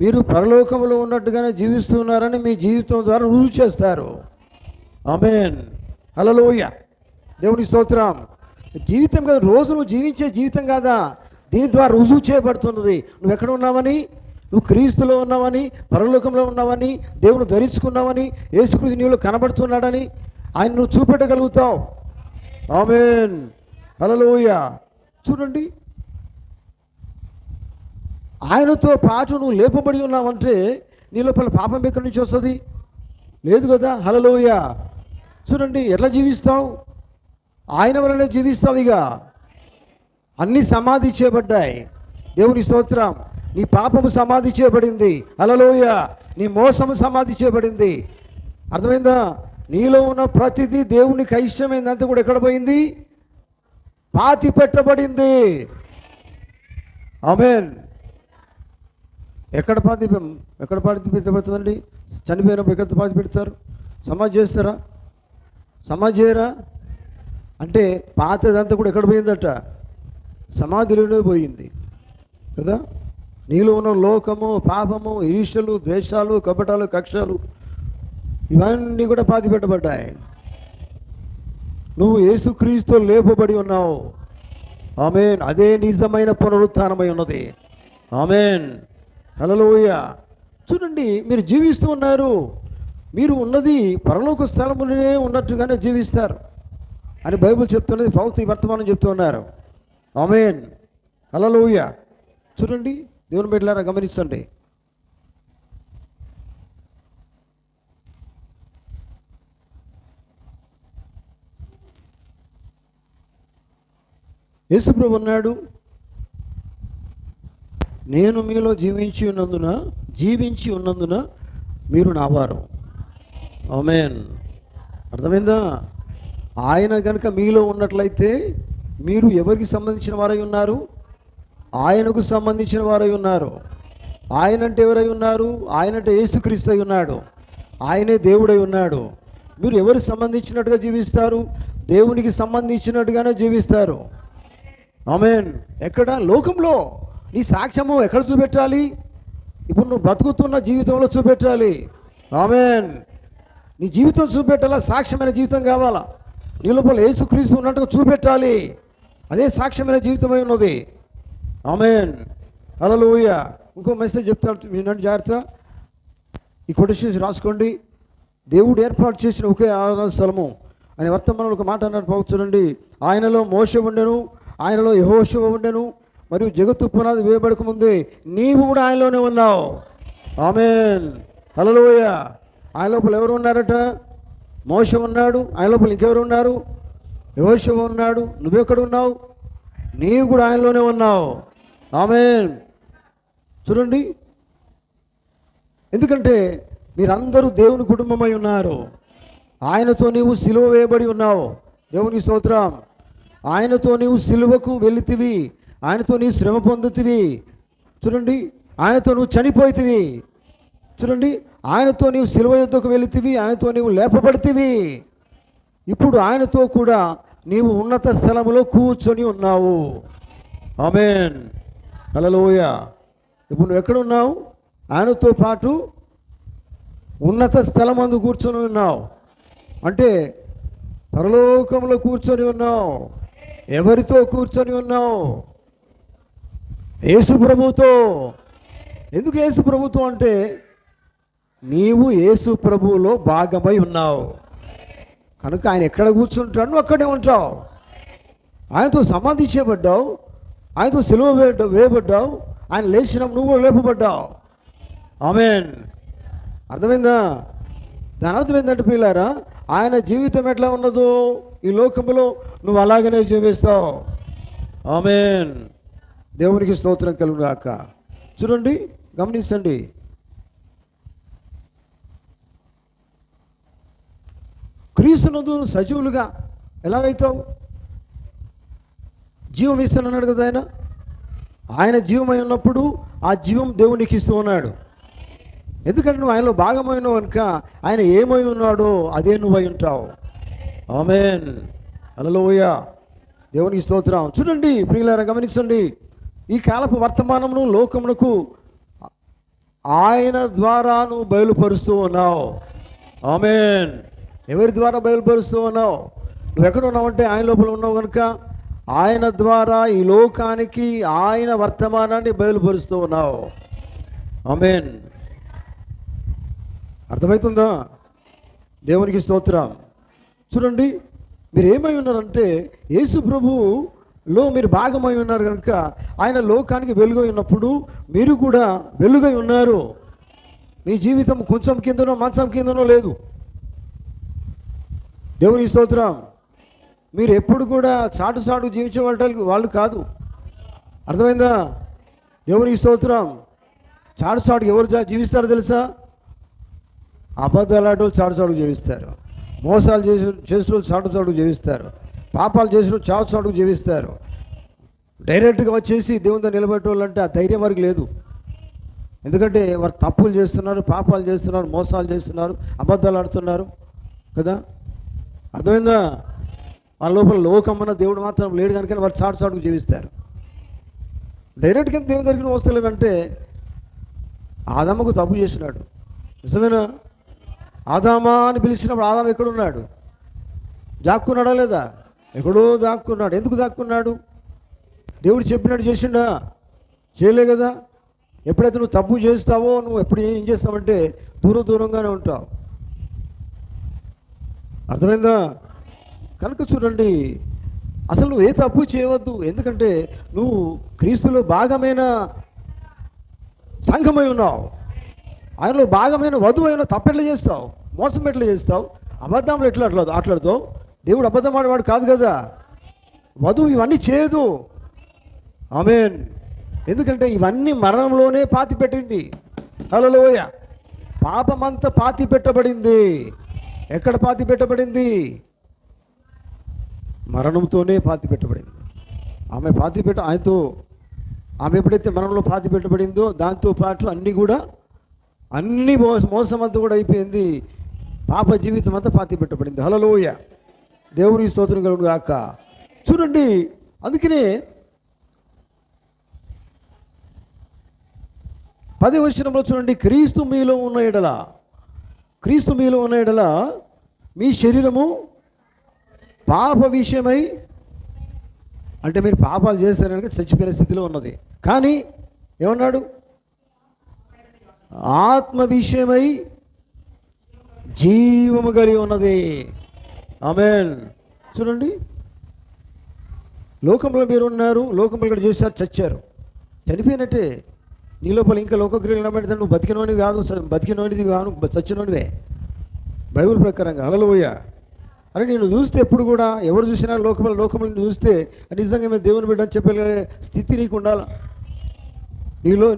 మీరు పరలోకంలో ఉన్నట్టుగానే జీవిస్తున్నారని మీ జీవితం ద్వారా రుజువు చేస్తారు. ఆమేన్. హల్లెలూయా. దేవుని స్తోత్రం. జీవితం కదా, రోజు నువ్వు జీవించే జీవితం కాదా, దీని ద్వారా రుజువు చేయబడుతున్నది. నువ్వు ఎక్కడ ఉన్నావని, నువ్వు క్రీస్తులో ఉన్నావని, పరలోకంలో ఉన్నావని, దేవుని ధరించుకున్నావని, యేసుక్రీస్తు నీలో కనబడుతున్నాడని ఆయన నువ్వు చూపెట్టగలుగుతావు. ఆమేన్. హల్లెలూయా. చూడండి, ఆయనతో పాటు నువ్వు లేపబడి ఉన్నావంటే నీ లోపల పాపం ఎక్కడి నుంచి వస్తుంది? లేదు కదా. హల్లెలూయా. చూడండి, ఎట్లా జీవిస్తావు? ఆయన వలనే జీవిస్తావు. ఇక అన్నీ సమాధి చేయబడ్డాయి. దేవుని స్తోత్రం. నీ పాపము సమాధి చేయబడింది. హల్లెలూయా. నీ మోసము సమాధి చేయబడింది. అర్థమైందా? నీలో ఉన్న ప్రతిదీ దేవునికి అయిష్టమైందంతా కూడా ఎక్కడ పోయింది? పాతి పెట్టబడింది. ఆమేన్. ఎక్కడ పాతి పెట్టబడుతుందండి? చనిపోయినప్పుడు ఎక్కడ పాతి పెడతారు? సమాధి చేస్తారా? సమాధి చేయరా? అంటే పాతదంతా కూడా ఎక్కడ పోయిందట? సమాధిలోనే పోయింది కదా. నీలో ఉన్న లోకము, పాపము, ఈర్ష్యలు, ద్వేషాలు, కపటాలు, కక్షలు ఇవన్నీ కూడా పాతి పెట్టబడ్డాయి. నువ్వు యేసుక్రీస్తుతో లేపబడి ఉన్నావు. ఆమేన్. అదే నిజమైన పునరుత్థానమై ఉన్నది. ఆమేన్. హల్లెలూయా. చూడండి, మీరు జీవిస్తూ ఉన్నారు. మీరు ఉన్నది పరలోక స్థలములోనే ఉన్నట్టుగానే జీవిస్తారు అని బైబిల్ చెప్తున్నది. ప్రవక్త ఈ వర్తమానం చెప్తూ ఉన్నారు. ఆమేన్. హల్లెలూయా. చూడండి, దేవుని బిడ్డలారా గమనించండి. యేసుప్రభు అన్నాడు, నేను మీలో జీవించి ఉన్నందున మీరు నావారు. ఆమేన్. అర్థమైందా? ఆయన కనుక మీలో ఉన్నట్లయితే మీరు ఎవరికి సంబంధించిన వారై ఉన్నారు? ఆయనకు సంబంధించిన వారై ఉన్నారు. ఆయన అంటే ఎవరై ఉన్నారు? ఆయన అంటే యేసుక్రీస్తు అయి ఉన్నాడు. ఆయనే దేవుడై ఉన్నాడు. మీరు ఎవరికి సంబంధించినట్టుగా జీవిస్తారు? దేవునికి సంబంధించినట్టుగానే జీవిస్తారు. ఆమేన్. ఎక్కడ? లోకంలో. నీ సాక్ష్యము ఎక్కడ చూపెట్టాలి? ఇప్పుడు నువ్వు బ్రతుకుతున్న జీవితంలో చూపెట్టాలి. ఆమేన్. నీ జీవితం చూపెట్టాలా? సాక్ష్యమైన జీవితం కావాలా? నీ లోపల యేసుక్రీస్తు ఉన్నట్టుగా చూపెట్టాలి. అదే సాక్ష్యమైన జీవితమై ఉన్నది. ఆమేన్. హల్లెలూయా. ఇంకో మెసేజ్ చెప్తాడు, వినండి జాగ్రత్త. ఈ కొటేషన్స్ రాసుకోండి. దేవుడు ఏర్పాటు చేసిన ఒకే ఆరాధన స్థలము అనే వర్తమానంలో ఒక మాట అన్నట్టు పోవచ్చు. చూడండి, ఆయనలో మోషే ఉండెను, ఆయనలో యెహోషువ ఉండెను, మరియు జగత్తు పునాది వేయబడక ముందే నీవు కూడా ఆయనలోనే ఉన్నావు. ఆమేన్. హల్లెలూయా. ఆయన లోపల ఎవరు ఉన్నారట? మోషే ఉన్నాడు. ఆయన లోపల ఇంకెవరు ఉన్నారు? యెహోషువ ఉన్నాడు. నువ్వెక్కడ ఉన్నావు? నీవు కూడా ఆయనలోనే ఉన్నావు. ఆమేన్. చూడండి, ఎందుకంటే మీరందరూ దేవుని కుటుంబమై ఉన్నారు. ఆయనతో నీవు సిలువ వేయబడి ఉన్నావు. దేవునికి స్తోత్రం. ఆయనతో నీవు సిలువకు వెళితివి. ఆయనతో నీ శ్రమ పొందుతివి. చూడండి, ఆయనతో నువ్వు చనిపోయితివి. చూడండి, ఆయనతో నీవు సిలువ యుద్ధకు వెళితివి. ఆయనతో నీవు లేపబడితివి. ఇప్పుడు ఆయనతో కూడా నీవు ఉన్నత స్థలములో కూర్చొని ఉన్నావు. ఆమేన్. హల్లెలూయా. ఇప్పుడు నువ్వు ఎక్కడ ఉన్నావు? ఆయనతో పాటు ఉన్నత స్థలమందు కూర్చొని ఉన్నావు. అంటే పరలోకంలో కూర్చొని ఉన్నావు. ఎవరితో కూర్చొని ఉన్నావు? యేసు ప్రభుతో. ఎందుకు యేసు ప్రభుతో అంటే నీవు యేసు ప్రభువులో భాగమై ఉన్నావు కనుక ఆయన ఎక్కడ కూర్చుంటాడు నువ్వు అక్కడే ఉంటావు. ఆయనతో సమాధి చేయబడ్డావు. ఆయనతో సిలువ వేయబడ్డావు, ఆయన లేచినప్పుడు నువ్వు కూడా లేపబడ్డావు. ఆమేన్. అర్థమైందా? దాని అర్థం ఏంటంటే పిల్లారా, ఆయన జీవితం ఎట్లా ఉన్నదో ఈ లోకంలో నువ్వు అలాగనే జీవిస్తావు. ఆమేన్. దేవునికి స్తోత్రం కలుగును గాక. చూడండి, గమనించండి. క్రీస్తునందు సజీవులుగా ఎలాగైతావు? జీవం ఇస్తానన్నాడు కదా ఆయన. ఆయన జీవమై ఉన్నప్పుడు ఆ జీవం దేవునికి ఇస్తూ ఉన్నాడు. ఎందుకంటే నువ్వు ఆయనలో భాగమైనావు కనుక ఆయన ఏమై ఉన్నాడో అదే నువ్వై ఉంటావు. ఆమేన్. హల్లెలూయా. దేవునికి స్తోత్రం. చూడండి ప్రియులారా, గమనించండి. ఈ కాలపు వర్తమానమును లోకమునకు ఆయన ద్వారా నువ్వు బయలుపరుస్తూ ఉన్నావు. ఆమేన్. ఎవరి ద్వారా బయలుపరుస్తూ ఉన్నావు? నువ్వు ఎక్కడ ఉన్నావంటే ఆయన లోపల ఉన్నావు కనుక ఆయన ద్వారా ఈ లోకానికి ఆయన వర్తమానాన్ని బయలుపరుస్తూ ఉన్నావు. ఆమేన్. అర్థమవుతుందా? దేవునికి స్తోత్రం. చూడండి, మీరు ఏమై ఉన్నారంటే యేసు ప్రభువులో మీరు భాగమై ఉన్నారు కనుక ఆయన లోకానికి వెలుగై ఉన్నప్పుడు మీరు కూడా వెలుగై ఉన్నారు. మీ జీవితం కొంచెం కిందనో మంచం కిందనో లేదు. దేవునికి స్తోత్రం. మీరు ఎప్పుడు కూడా చాటు జీవించే వాళ్ళు కాదు. అర్థమైందా? దేవునికి స్తోత్రం. చాటు ఎవరు జీవిస్తారో తెలుసా? అబద్ధాలాటోళ్ళు చాటు జీవిస్తారు. మోసాలు చేసిన వాళ్ళు చాటు జీవిస్తారు. పాపాలు చేసిన చాటు జీవిస్తారు. డైరెక్ట్గా వచ్చేసి దేవుని దగ్గర నిలబెట్టేవాళ్ళు అంటే ఆ ధైర్యం వారికి లేదు. ఎందుకంటే వారు తప్పులు చేస్తున్నారు, పాపాలు చేస్తున్నారు, మోసాలు చేస్తున్నారు, అబద్ధాలు ఆడుతున్నారు కదా. అర్థమైందా? వాళ్ళ లోపల లోకమ్మన్న దేవుడు మాత్రం లేడు కనుక వారు చాటుకు జీవిస్తారు. డైరెక్ట్గా దేవుని దగ్గరికి వస్తలేమంటే ఆదాముకు తప్పు చేసినాడు. నిజమేనా? ఆదామా అని పిలిచినప్పుడు ఆదాము ఎక్కడున్నాడు? దాక్కున్నాడా లేదా? ఎక్కడో దాక్కున్నాడు. ఎందుకు దాక్కున్నాడు? దేవుడు చెప్పినట్టు చేసిండా? చేయలే కదా. ఎప్పుడైతే నువ్వు తప్పు చేస్తావో నువ్వు ఎప్పుడు ఏం చేస్తావంటే దూరంగానే ఉంటావు. అర్థమైందా? కనుక చూడండి, అసలు నువ్వు ఏ తప్పు చేయవద్దు. ఎందుకంటే నువ్వు క్రీస్తులో భాగమైన సంఘమై ఉన్నావు. ఆయనలో భాగమైన వధువైన తప్పెట్లా చేస్తావు? మోసం ఎట్లా చేస్తావు? అబద్ధంలో ఎట్లా ఆటలాడుతావు? దేవుడు అబద్ధం ఆడేవాడు కాదు కదా. వధువు ఇవన్నీ చేయదు. ఆమేన్. ఎందుకంటే ఇవన్నీ మరణంలోనే పాతి పెట్టింది. హల్లెలూయా. పాపమంతా పాతి పెట్టబడింది. ఎక్కడ పాతి పెట్టబడింది? మరణంతోనే పాతి పెట్టబడింది. ఆయనతో ఆమె ఎప్పుడైతే మరణంలో పాతి పెట్టబడిందో దాంతో పాటు అన్ని మోసం అంతా కూడా అయిపోయింది. పాప జీవితం అంతా పాతి పెట్టబడింది. హల్లెలూయా. దేవుని స్తోత్రం కలుగును గాక. చూడండి, అందుకనే 10వ వచనంలో చూడండి, క్రీస్తు మీలో ఉన్న ఎడల మీ శరీరము పాప విషయమై, అంటే మీరు పాపాలు చేస్తారని చచ్చిపోయిన స్థితిలో ఉన్నది. కానీ ఏమన్నాడు? ఆత్మ విషయమై జీవము కలిగి ఉన్నది. ఆమేన్. చూడండి, లోకంలో మీరు ఉన్నారు, లోకంలో ఇక్కడ చేశారు, చచ్చారు, చనిపోయినట్టే. నీ లోపల ఇంకా లోకక్రియలు నిలబెడితే నువ్వు బతికినోనివి కాదు, చచ్చినోనివే బైబిల్ ప్రకారంగా. హల్లెలూయా. అని నేను చూస్తే ఎప్పుడు కూడా ఎవరు చూసినా లోకంలో చూస్తే నిజంగా మేము దేవుని బిడ్డ అని చెప్పగలిగే స్థితి నీకు ఉండాలా.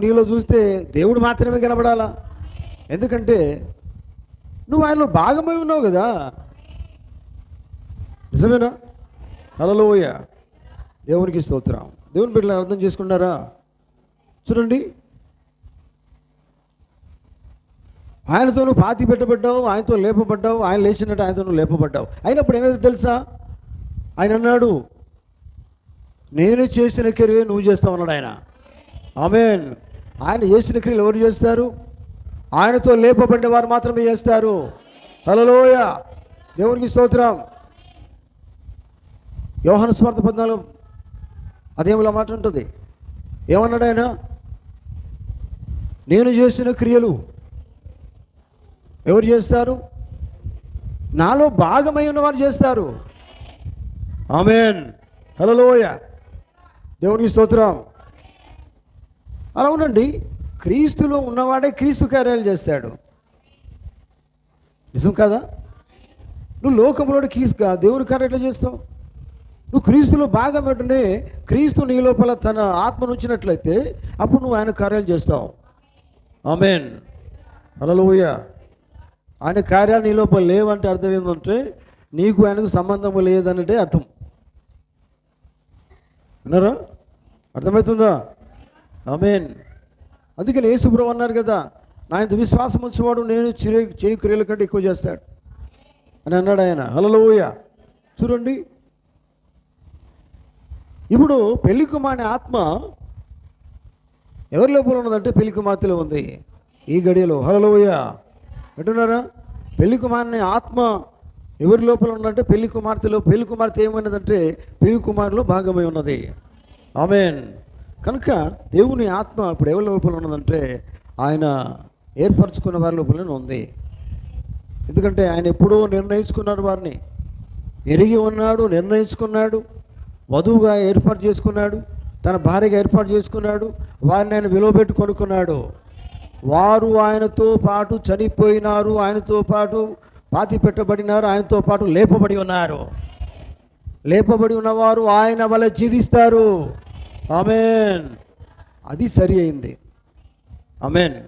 నీలో చూస్తే దేవుడు మాత్రమే కనబడాలా. ఎందుకంటే నువ్వు ఆయనలో భాగమై ఉన్నావు కదా. నిజమేనా? హల్లెలూయా. దేవునికి స్తోత్రం. దేవుని బిడ్డలను అర్థం చేసుకున్నారా? చూడండి, ఆయనతో నువ్వు పాతి పెట్టబడ్డావు, ఆయనతో లేపబడ్డావు, ఆయన లేచినట్టు ఆయనతో నువ్వు లేపబడ్డావు. అయినప్పుడు ఏమైతే తెలుసా? ఆయన అన్నాడు, నేను చేసిన క్రియలు నువ్వు చేస్తావు అన్నాడు ఆయన. ఆమేన్. ఆయన చేసిన క్రియలు ఎవరు చేస్తారు? ఆయనతో లేపబడిన వారు మాత్రమే చేస్తారు. హల్లెలూయా. దేవునికి స్తోత్రం. యోహాను సువార్త 14 అదేమిలా మాట ఉంటుంది. ఏమన్నాడు ఆయన? నేను చేసిన క్రియలు ఎవరు చేస్తారు? నాలో భాగమై ఉన్నవారు చేస్తారు. ఆమేన్. హల్లెలూయా. దేవునికి స్తోత్రం. అలా అవునండి, క్రీస్తులో ఉన్నవాడే క్రీస్తు కార్యాలు చేస్తాడు. నిజం కదా? నువ్వు లోకంలో దేవుని కార్యం ఎట్లా చేస్తావు? నువ్వు క్రీస్తులో భాగం ఏంటంటే క్రీస్తు నీ లోపల తన ఆత్మను ఉంచినట్లయితే అప్పుడు నువ్వు ఆయన కార్యాలు చేస్తావు. ఆమేన్, హల్లెలూయా. ఆయన కార్యాలు నీ లోపల లేవంటే అర్థం ఏంటంటే నీకు ఆయనకు సంబంధం లేదనంటే అర్థం. విన్నారా? అర్థమవుతుందా? ఆమేన్. అందుకని యేసు ప్రభువు అన్నారు కదా, నా యందు విశ్వాసం ఉంచేవాడు నేను చేయి క్రియల కంటే ఎక్కువ చేస్తాడు అని అన్నాడు ఆయన. హల్లెలూయా. చూడండి, ఇప్పుడు పెళ్లి కుమారుని ఆత్మ ఎవరి లోపల ఉన్నదంటే పెళ్లి కుమార్తెలో ఉంది ఈ గడియలో. హల్లెలూయా. వింటున్నారా? పెళ్లి కుమారుని ఆత్మ ఎవరి లోపల ఉన్నదంటే పెళ్లి కుమార్తెలో. పెళ్లి కుమార్తె ఏమైనదంటే పెళ్లి కుమారులో భాగమై ఉన్నది. ఆమేన్. కనుక దేవుని ఆత్మ ఇప్పుడు ఎవరి లోపల ఉన్నదంటే ఆయన ఏర్పరచుకున్న వారి లోపలనే ఉంది. ఎందుకంటే ఆయన ఎప్పుడో నిర్ణయించుకున్నాడు, వారిని ఎరిగి ఉన్నాడు, నిర్ణయించుకున్నాడు, వధువుగా ఏర్పాటు చేసుకున్నాడు, తన భార్యగా ఏర్పాటు చేసుకున్నాడు, వారిని ఆయన విలువబెట్టి కొనుక్కున్నాడు. వారు ఆయనతో పాటు చనిపోయినారు, ఆయనతో పాటు పాతి పెట్టబడినారు, ఆయనతో పాటు లేపబడి ఉన్నారు. లేపబడి ఉన్నవారు ఆయన వల్ల జీవిస్తారు. ఆమేన్. అది సరి అయింది. ఆమేన్.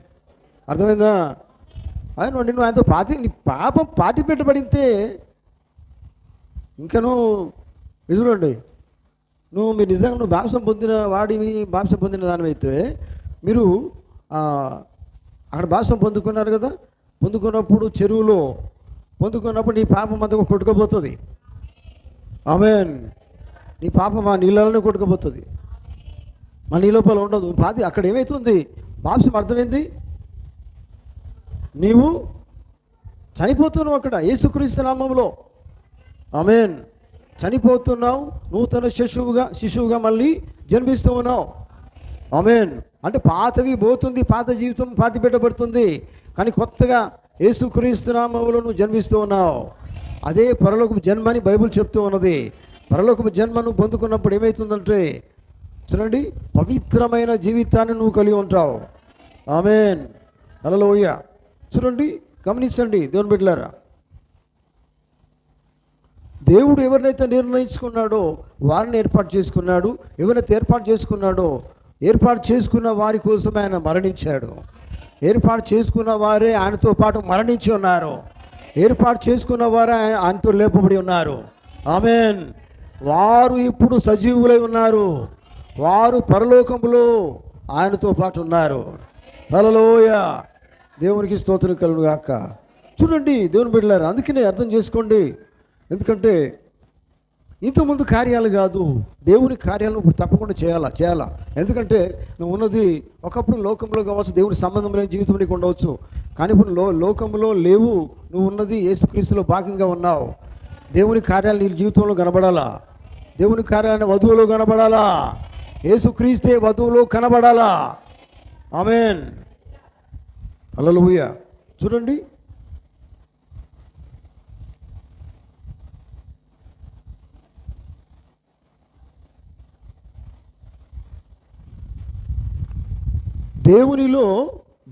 అర్థమైందా? ఆయన నువ్వు ఆయనతో నీ పాపం పాతి పెట్టబడితే ఇంకా నువ్వు చూడండి, మీరు నిజంగా నువ్వు బాప్సం పొందిన వాడివి, బాప్సం పొందిన దానివైతే మీరు అక్కడ బాప్సం పొందుకున్నారు కదా, పొందుకున్నప్పుడు చెరువులో పొందుకున్నప్పుడు నీ పాపం అంతా కొట్టుకుపోతుంది. ఆమేన్. నీ పాపం ఆ నీళ్ళలోనే కొట్టుకుపోతుంది, మా నీ లోపల ఉండదు. అక్కడ ఏమవుతుంది? బాప్సం అర్థమైంది, నీవు చనిపోతున్నావు అక్కడ యేసుక్రీస్తు నామములో. ఆమేన్. చనిపోతున్నావు, నూతన శిశువుగా మళ్ళీ జన్మిస్తూ ఉన్నావు. ఆమేన్. అంటే పాతవి పోతుంది, పాత జీవితం పాతి పెట్టబడుతుంది, కానీ కొత్తగా యేసుక్రీస్తు నామములో నువ్వు జన్మిస్తూ ఉన్నావు. అదే పరలోకపు జన్మ అని బైబిల్ చెప్తూ ఉన్నది. పరలోకపు జన్మను పొందుకున్నప్పుడు ఏమవుతుందంటే చూడండి, పవిత్రమైన జీవితాన్ని నువ్వు కలిగి ఉంటావు. ఆమేన్. హల్లెలూయా. చూడండి, గమనించండి దేవుని బిడ్డలారా, దేవుడు ఎవరినైతే నిర్ణయించుకున్నాడో వారిని ఏర్పాటు చేసుకున్నాడు. ఎవరైతే ఏర్పాటు చేసుకున్నాడో ఏర్పాటు చేసుకున్న వారి కోసం ఆయన మరణించాడు. ఏర్పాటు చేసుకున్న వారే ఆయనతో పాటు మరణించి ఉన్నారు. ఏర్పాటు చేసుకున్న వారే ఆయనతో లేపబడి ఉన్నారు. ఆమేన్. వారు ఇప్పుడు సజీవులై ఉన్నారు. వారు పరలోకములో ఆయనతో పాటు ఉన్నారు. హల్లెలూయా. దేవునికి స్తోత్రం కలుగును గాక. చూడండి దేవుని బిడ్డలారా, అందుకనే అర్థం చేసుకోండి. ఎందుకంటే ఇంతకుముందు కార్యాలు కాదు, దేవుని కార్యాలను ఇప్పుడు తప్పకుండా చేయాలా. ఎందుకంటే నువ్వు ఉన్నది ఒకప్పుడు లోకంలో కావచ్చు, దేవుని సంబంధం లేని జీవితం నీకు ఉండవచ్చు, కానీ ఇప్పుడు లోకంలో లేవు. నువ్వు ఉన్నది యేసుక్రీస్తులో భాగంగా ఉన్నావు. దేవుని కార్యాలు నీ జీవితంలో కనబడాలా, దేవుని కార్యాలను వధువులో కనబడాలా, యేసుక్రీస్తే వధువులో కనబడాలా. ఆమేన్. హల్లెలూయా. చూడండి, దేవునిలో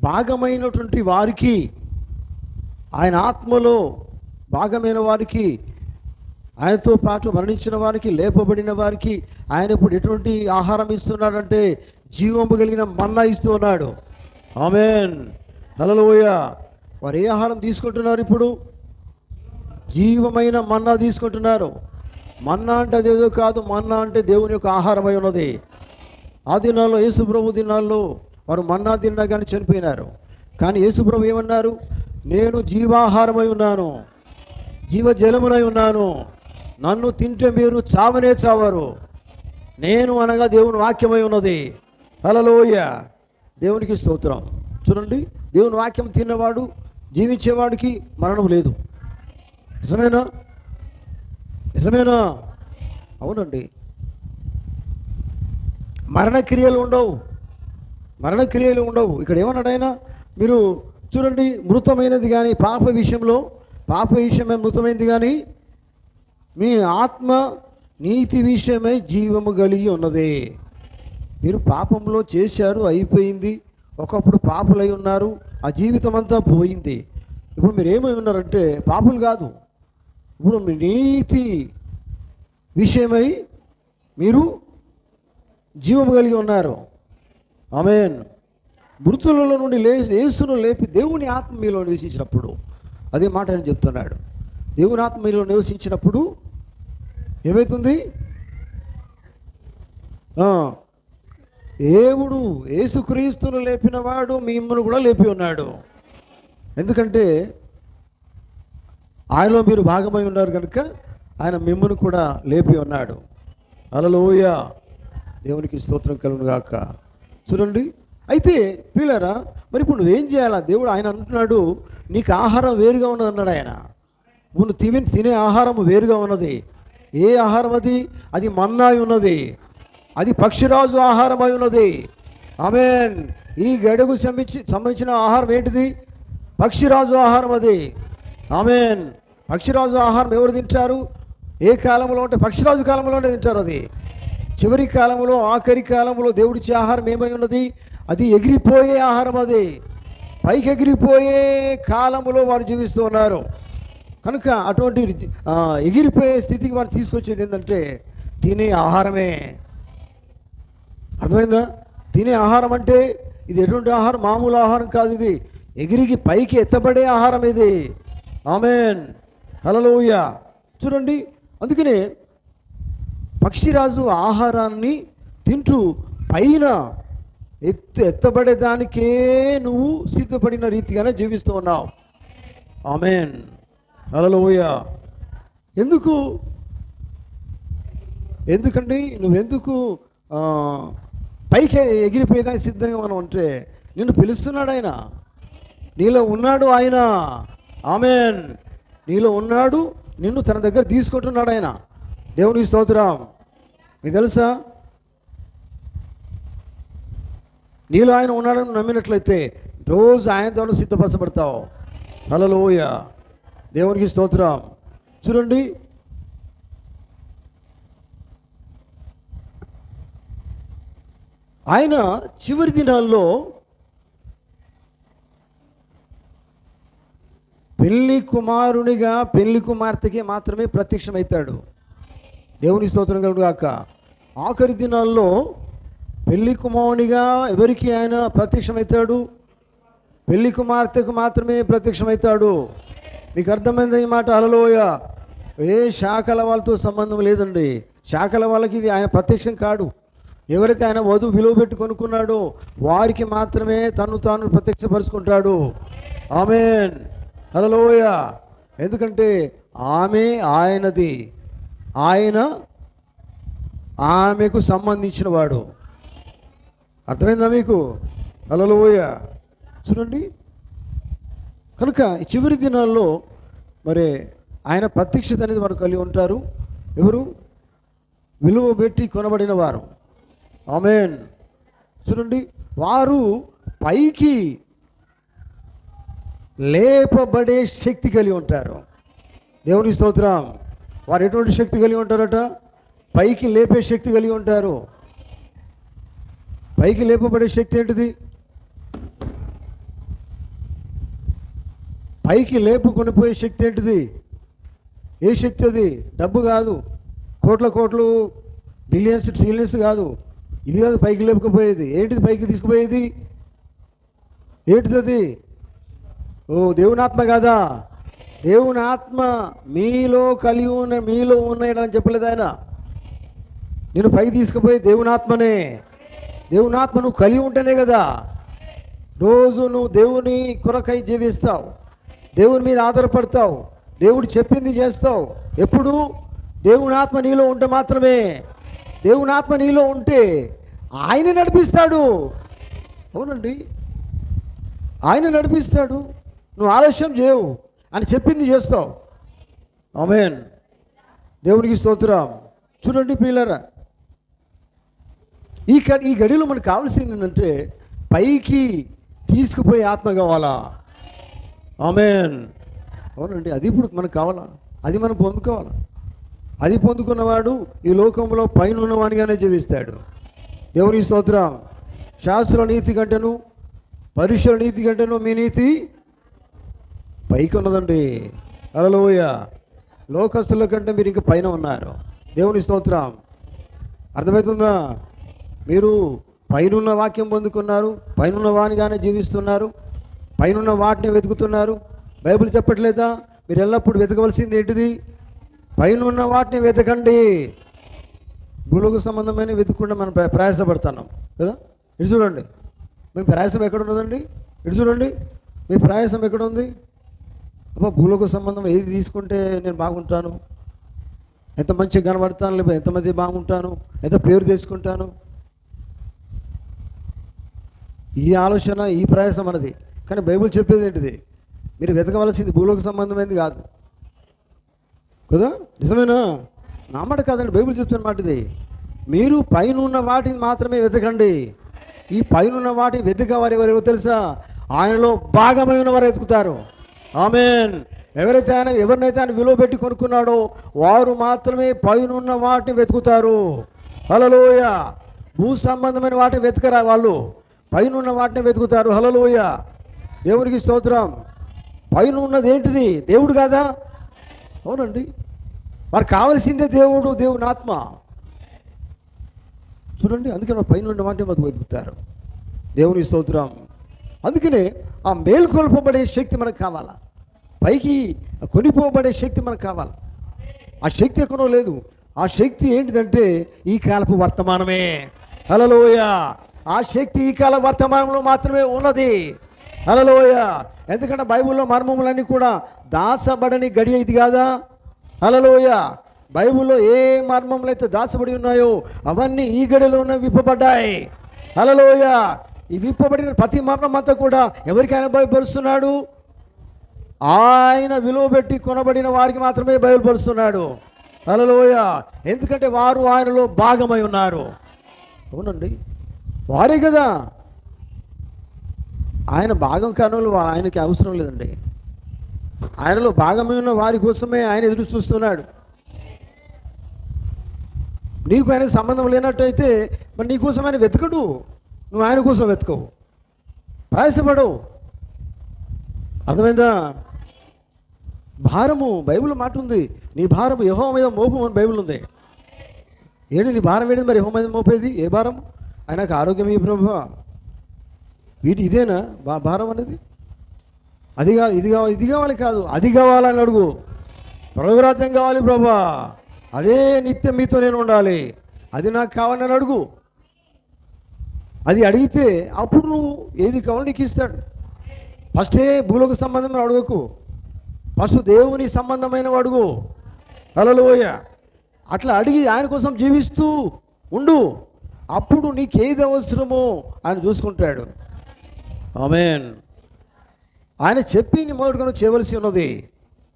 భాగమైనటువంటి వారికి, ఆయన ఆత్మలో భాగమైన వారికి, ఆయనతో పాటు మరణించిన వారికి, లేపబడిన వారికి ఆయన ఇప్పుడు ఎటువంటి ఆహారం ఇస్తున్నాడంటే జీవము కలిగిన మన్నా ఇస్తూ ఉన్నాడు. ఆమేన్. హల్లెలూయా. వారు ఏ ఆహారం తీసుకుంటున్నారు? ఇప్పుడు జీవమైన మన్నా తీసుకుంటున్నారు. మన్నా అంటే అదేదో కాదు, మన్నా అంటే దేవుని యొక్క ఆహారమై ఉన్నది. ఆ దినాల్లో యేసు ప్రభు దినాల్లో వారు మన్నా తిన్నా కానీ చనిపోయినారు. కానీ యేసు ప్రభు ఏమన్నారు? నేను జీవాహారమై ఉన్నాను, జీవజలమునై ఉన్నాను, నన్ను తింటే మీరు చావనే చావరు. నేను అనగా దేవుని వాక్యమై ఉన్నది. హల్లెలూయా. దేవునికి స్తోత్రం. చూడండి, దేవుని వాక్యం తిన్నవాడు జీవించేవాడికి మరణం లేదు. నిజమేనా? అవునండి. మరణక్రియలు ఉండవు. ఇక్కడ ఏమన్నాడు ఆయన? మీరు చూడండి, మృతమైనది కానీ పాప విషయమే మృతమైనది, కానీ మీ ఆత్మ నీతి విషయమై జీవము కలిగి ఉన్నది. మీరు పాపంలో చేశారు, అయిపోయింది. ఒకప్పుడు పాపులై ఉన్నారు, ఆ జీవితం అంతా పోయింది. ఇప్పుడు మీరు ఏమై ఉన్నారంటే పాపులు కాదు, ఇప్పుడు మీ నీతి విషయమై మీరు జీవము కలిగి ఉన్నారు. ఆమేన్. మృతులలో నుండి యేసును లేపి దేవుని ఆత్మ మీలో నివసించినప్పుడు, అదే మాట అని చెప్తున్నాడు. దేవుని ఆత్మ మీలో నివసించినప్పుడు ఏమవుతుంది? దేవుడు యేసుక్రీస్తును లేపినవాడు మిమ్మల్ని కూడా లేపి ఉన్నాడు. ఎందుకంటే ఆయనలో మీరు భాగమై ఉన్నారు కనుక ఆయన మిమ్మల్ని కూడా లేపి ఉన్నాడు. హల్లెలూయా, దేవునికి స్తోత్రం కలుగును గాక. చూడండి, అయితే ప్రియులారా, మరి ఇప్పుడు నువ్వేం చేయాలా? దేవుడు ఆయన అంటున్నాడు, నీకు ఆహారం వేరుగా ఉన్నది అన్నాడు ఆయన. నువ్వు తినే ఆహారం వేరుగా ఉన్నది. ఏ ఆహారం అది? అది మన్నాయి ఉన్నది, అది పక్షిరాజు ఆహారం అయి ఉన్నది. ఆమేన్. ఈ గడుగు సంబంధించిన ఆహారం ఏంటిది? పక్షిరాజు ఆహారం అది. ఆమేన్. పక్షిరాజు ఆహారం ఎవరు తింటారు? ఏ కాలంలో అంటే పక్షిరాజు కాలంలోనే తింటారు. అది చివరి కాలంలో, ఆఖరి కాలంలో దేవుడిచ్చే ఆహారం ఏమై ఉన్నది? అది ఎగిరిపోయే ఆహారం. అది పైకి ఎగిరిపోయే కాలంలో వారు జీవిస్తూ ఉన్నారు కనుక అటువంటి ఎగిరిపోయే స్థితికి వారు తీసుకొచ్చేది ఏంటంటే తినే ఆహారమే. అర్థమైందా? తినే ఆహారం అంటే ఇది ఎటువంటి ఆహారం? మామూలు ఆహారం కాదు, ఇది ఎగిరికి పైకి ఎత్తబడే ఆహారం ఇది. ఆమేన్. హల్లెలూయా. చూడండి, అందుకనే పక్షిరాజు ఆహారాన్ని తింటూ పైన ఎత్తబడేదానికే నువ్వు సిద్ధపడిన రీతిగానే జీవిస్తూ ఉన్నావు. ఆమేన్. హల్లెలూయా. ఎందుకండి నువ్వెందుకు పైకి ఎగిరిపోయేదానికి సిద్ధంగా మనం అంటే నిన్ను పిలుస్తున్నాడు ఆయన, నీలో ఉన్నాడు ఆయన. ఆమేన్. నీలో ఉన్నాడు, నిన్ను తన దగ్గర తీసుకుంటున్నాడు ఆయన. దేవునికి స్తోత్రం. మీకు తెలుసా, నీలో ఆయన ఉన్నాడని నమ్మినట్లయితే రోజు ఆయన ద్వారా సిద్ధపరచబడతావు. హల్లెలూయా, దేవునికి స్తోత్రం. చూడండి, ఆయన చివరి దినాల్లో పెళ్లి కుమారునిగా పెళ్లి కుమార్తెకి మాత్రమే ప్రత్యక్షమవుతాడు. దేవుని స్తోత్రం కలుగును గాక. ఆఖరి దినాల్లో పెళ్లి కుమారునిగా ఎవరికి ఆయన ప్రత్యక్షమవుతాడు? పెళ్లి కుమార్తెకు మాత్రమే ప్రత్యక్షమవుతాడు. మీకు అర్థమైంది ఈ మాట? హల్లెలూయా. ఏ శాఖల వాళ్ళతో సంబంధం లేదండి. శాఖల వాళ్ళకి ఇది ఆయన ప్రత్యక్షం కాడు. ఎవరైతే ఆయన వధువు విలువ పెట్టి కొనుక్కున్నాడో వారికి మాత్రమే తను తాను ప్రత్యక్షపరుచుకుంటాడు. ఆమేన్. హల్లెలూయా. ఎందుకంటే ఆమె ఆయనది, ఆయన ఆమెకు సంబంధించిన వాడు. అర్థమైందా మీకు? హల్లెలూయా. చూడండి, కనుక ఈ చివరి దినాల్లో మరి ఆయన ప్రత్యక్షత అనేది వారు కలిగి ఉంటారు. ఎవరు? విలువ పెట్టి కొనబడిన వారు. ఆమేన్. చూడండి, వారు పైకి లేపబడే శక్తి కలిగి ఉంటారు. దేవుని స్తోత్రం. వారు ఎటువంటి శక్తి కలిగి ఉంటారట? పైకి లేపే శక్తి కలిగి ఉంటారు. పైకి లేపబడే శక్తి ఏంటిది? పైకి లేపుకొనిపోయే శక్తి ఏంటిది? ఏ శక్తి అది? డబ్బు కాదు, కోట్లు బిలియన్స్ ట్రిలియన్స్ కాదు, ఇవి కాదు పైకి లేపుకుపోయేది. ఏంటిది పైకి తీసుకుపోయేది? ఏంటిది అది? ఓ దేవుని ఆత్మ కాదా? దేవుని ఆత్మ మీలో కలిగి ఉన్న, మీలో ఉన్నాయని చెప్పలేదు ఆయన. నేను పైకి తీసుకుపోయి దేవుని ఆత్మనే. దేవుని ఆత్మ నువ్వు కలిగి ఉంటేనే కదా రోజు నువ్వు దేవుని కొరకై జీవిస్తావు, దేవుని మీద ఆధారపడతావు, దేవుడు చెప్పింది చేస్తావు. ఎప్పుడు? దేవుని ఆత్మ నీలో ఉంటే మాత్రమే. దేవుని ఆత్మ నీలో ఉంటే ఆయన నడిపిస్తాడు. అవునండి, ఆయన నడిపిస్తాడు. నువ్వు ఆలస్యం చేయవు, అని చెప్పింది చేస్తావు. ఆమేన్. దేవునికి స్తోత్రం. చూడండి ప్రియులారా, ఈ గడిలో మనకు కావాల్సింది ఏంటంటే పైకి తీసుకుపోయే ఆత్మ కావాలా? ఆమేన్. అవునండి, అది ఇప్పుడు మనకు కావాలా? అది మనం పొందుకోవాలా? అది పొందుకున్నవాడు ఈ లోకంలో పైన ఉన్నవానిగానే జీవిస్తాడు. దేవుని స్తోత్రం. శాస్త్రుల నీతి కంటేను పరీక్షల నీతి కంటేను మీ నీతి పైకి ఉన్నదండి. హల్లెలూయా. లోకస్తుల కంటే మీరు ఇంకా పైన ఉన్నారు. దేవుని స్తోత్రం. అర్థమవుతుందా? మీరు పైనున్న వాక్యం పొందుకున్నారు, పైనున్న వానిగానే జీవిస్తున్నారు, పైనున్న వాటిని వెతుకుతున్నారు. బైబిల్ చెప్పట్లేదా? మీరు ఎల్లప్పుడూ వెతకవలసింది ఏంటిది? పైనున్న వాటిని వెతకండి. భూలోక సంబంధమైన వెతుక్కుండా మనం ప్రయాసపడుతున్నాం కదా. ఇటు చూడండి, మీ ప్రయాసం ఎక్కడ ఉన్నదండి? ఇటు చూడండి, మీ ప్రయాసం ఎక్కడ ఉంది? అబ్బా, భూలోక సంబంధం ఏది తీసుకుంటే నేను బాగుంటాను, ఎంత మంచిగా కనబడతాను, లేకపోతే ఎంతమంది బాగుంటాను, ఎంత పేరు తెచ్చుకుంటాను, ఈ ఆలోచన, ఈ ప్రయాసం అన్నది. కానీ బైబిల్ చెప్పేది ఏంటిది? మీరు వెతకవలసింది భూలోక సంబంధమైనది కాదు కదా. నిజమేనా? నా మాట కాదండి, బైబిల్ చెప్తున్న మాట ఇది. మీరు పైన ఉన్న వాటిని మాత్రమే వెతకండి. ఈ పైన వాటిని వెతకవారు ఎవరెవరో తెలుసా? ఆయనలో భాగమై ఉన్నవారు వెతుకుతారు. ఆమేన్. ఎవరినైతే ఆయన విలువ పెట్టి కొనుక్కున్నాడో వారు మాత్రమే పైన వాటిని వెతుకుతారు. హల్లెలూయా. భూ సంబంధమైన వాటిని వెతకరా, వాళ్ళు పైన వాటిని వెతుకుతారు. హల్లెలూయా. దేవునికి స్తోత్రం. పైన ఉన్నది ఏంటిది? దేవుడు కాదా? అవునండి. వారికి కావలసిందే దేవుడు, దేవుని ఆత్మ. చూడండి, అందుకని వారు పైన ఉన్న వాటిని మాకు వెతుకుతారు. దేవుని స్తోత్రం. అందుకనే ఆ మేల్కొల్పబడే శక్తి మనకు కావాలా, పైకి కొనిపోబడే శక్తి మనకు కావాలి. ఆ శక్తి ఎక్కడో లేదు. ఆ శక్తి ఏంటిదంటే ఈ కాలపు వర్తమానమే. హల్లెలూయా. ఆ శక్తి ఈ కాల వర్తమానంలో మాత్రమే ఉన్నది. హల్లెలూయా. ఎందుకంటే బైబిల్లో మర్మములన్నీ కూడా దాచబడని గడియ ఇది కాదా. హల్లెలూయా. బైబిల్లో ఏ మర్మములు అయితే దాచబడి ఉన్నాయో అవన్నీ ఈ గడిలోనే విప్పబడ్డాయి. హల్లెలూయా. ఈ విప్పబడిన ప్రతి మర్మం అంతా కూడా ఎవరికి ఆయన బయలుపరుస్తున్నాడు? ఆయన విలువ పెట్టి కొనబడిన వారికి మాత్రమే బయలుపరుస్తున్నాడు. హల్లెలూయా. ఎందుకంటే వారు ఆయనలో భాగమై ఉన్నారు. అవునండి, వారే కదా. ఆయన భాగం కానోళ్ళు ఆయనకి అవసరం లేదండి. ఆయనలో భాగమై ఉన్న వారి కోసమే ఆయన ఎదురు చూస్తున్నాడు. నీకు ఆయన సంబంధం లేనట్టయితే మరి నీ కోసం ఆయన వెతకడు, నువ్వు ఆయన కోసం వెతకవు, ప్రయాసపడవు. అర్థమైందా? భారము, బైబిల్ మాట ఉంది, నీ భారము యెహోవా మీద మోపు అని బైబిల్ ఉంది. ఏంటి నీ భారం ఏంటి? మరి యెహోవా మీద మోపేది ఏ భారం? ఆయనకు ఆరోగ్యం ఈ ప్రభువా, ఇదేనా భారం అనేది? అది కాదు, ఇది కావాలి కాదు, అది కావాలని అడుగు. ప్రభురాజ్యం కావాలి ప్రభా, అదే నిత్యం మీతో నేను ఉండాలి, అది నాకు కావాలని అడుగు. అది అడిగితే అప్పుడు నువ్వు ఏది కావాలో నీకు ఇస్తాడు. ఫస్టే భూలోక సంబంధం అడుగకు, ఫస్ట్ దేవుని సంబంధమైన అడుగు. హల్లెలూయా. అట్లా అడిగి ఆయన కోసం జీవిస్తూ ఉండు. అప్పుడు నీకేది అవసరమో ఆయన చూసుకుంటాడు. ఆమేన్. ఆయన చెప్పి నీ మొదటిగా చేయవలసి ఉన్నది.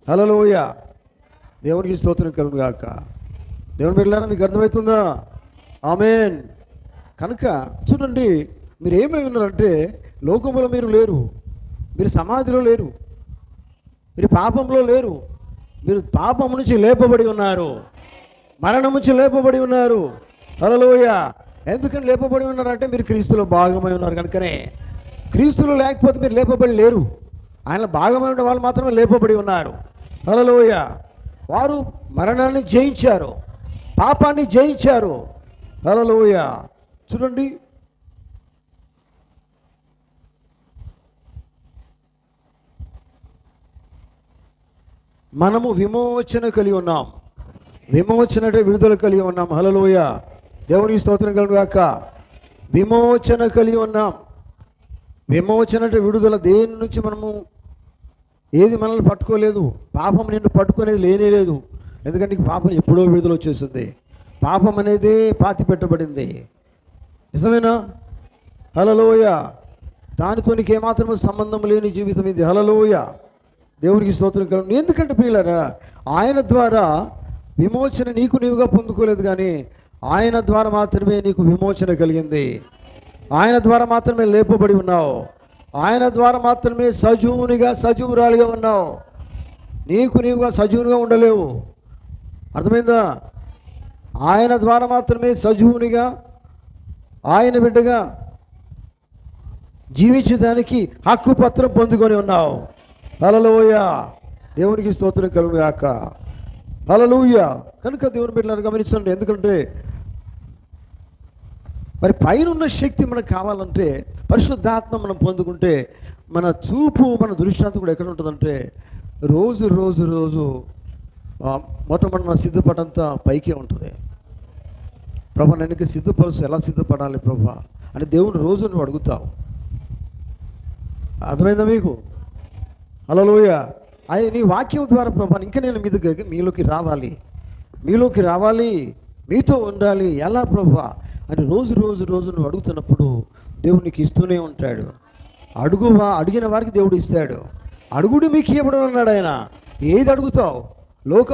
హల్లెలూయా. దేవునికి స్తోత్రం కలుగును గాక. దేవుని బిడ్డలారా, మీకు అర్థమవుతుందా? ఆమేన్. కనుక చూడండి, మీరు ఏమై ఉన్నారంటే లోకములో మీరు లేరు, మీరు సమాధిలో లేరు, మీరు పాపంలో లేరు, మీరు పాపం నుంచి లేపబడి ఉన్నారు, మరణం నుంచి లేపబడి ఉన్నారు. హల్లెలూయా. ఎందుకని లేపబడి ఉన్నారంటే మీరు క్రీస్తులో భాగమై ఉన్నారు కనుకనే. క్రీస్తులో లేకపోతే మీరు లేపబడి లేరు. ఆయన భాగమై ఉన్న వాళ్ళు మాత్రమే లేపబడి ఉన్నారు. హల్లెలూయా. వారు మరణాన్ని జయించారు, పాపాన్ని జయించారు. హల్లెలూయా. చూడండి, మనము విమోచన కలిగి ఉన్నాం. విమోచన అంటే విడుదల కలిగి ఉన్నాం. హల్లెలూయా. దేవునికి స్తోత్రం కలుగును గాక. విమోచన కలిగి ఉన్నాం. విమోచన అంటే విడుదల. దేని నుంచి మనము ఏది మనల్ని పట్టుకోలేదు, పాపం నిన్ను పట్టుకునేది లేనే లేదు. ఎందుకంటే నీకు పాపం ఎప్పుడో విడుదల వచ్చేస్తుంది. పాపం అనేది పాతి పెట్టబడింది. నిజమేనా? హల్లెలూయా. దానితో నీకు ఏమాత్రం సంబంధం లేని జీవితం ఇది. హల్లెలూయా. దేవునికి స్తోత్రం కలుగును. ఎందుకంటే ప్రియులారా, ఆయన ద్వారా విమోచన నీకు నీవుగా పొందుకోలేదు, కానీ ఆయన ద్వారా మాత్రమే నీకు విమోచన కలిగింది. ఆయన ద్వారా మాత్రమే లేపబడి ఉన్నావు. ఆయన ద్వారా మాత్రమే సజీవురాలుగా ఉన్నావు. నీకు నీవుగా సజీవునిగా ఉండలేవు. అర్థమైందా? ఆయన ద్వారా మాత్రమే సజీవునిగా, ఆయన బిడ్డగా జీవించడానికి హక్కు పత్రం పొందుకొని ఉన్నావు. హల్లెలూయా, దేవునికి స్తోత్రం కలుగును గాక. హల్లెలూయా. కనుక దేవుని బిడ్డలను గమనించండి. ఎందుకంటే మరి పైనున్న శక్తి మనకు కావాలంటే, పరిశుద్ధాత్మ మనం పొందుకుంటే, మన చూపు మన దృష్టాంతం కూడా ఎక్కడ ఉంటుందంటే రోజు రోజు రోజు మొట్టమొదటి మన సిద్ధపడంతా పైకే ఉంటుంది. ప్రభా నేను సిద్ధపరచు, ఎలా సిద్ధపడాలి ప్రభా అని దేవుని రోజు నువ్వు అడుగుతావు. అర్థమైందా మీకు? హల్లెలూయా. నీ వాక్యం ద్వారా ప్రభా ఇంకా నేను మీ దగ్గరికి మీలోకి రావాలి, మీతో ఉండాలి, ఎలా ప్రభా అని రోజు రోజు రోజు నువ్వు అడుగుతున్నప్పుడు దేవుడు నీకు ఇస్తూనే ఉంటాడు. అడిగిన వారికి దేవుడు ఇస్తాడు. అడుగుడు మీకు ఇవ్వడం అన్నాడు ఆయన. ఏది అడుగుతావు? లోక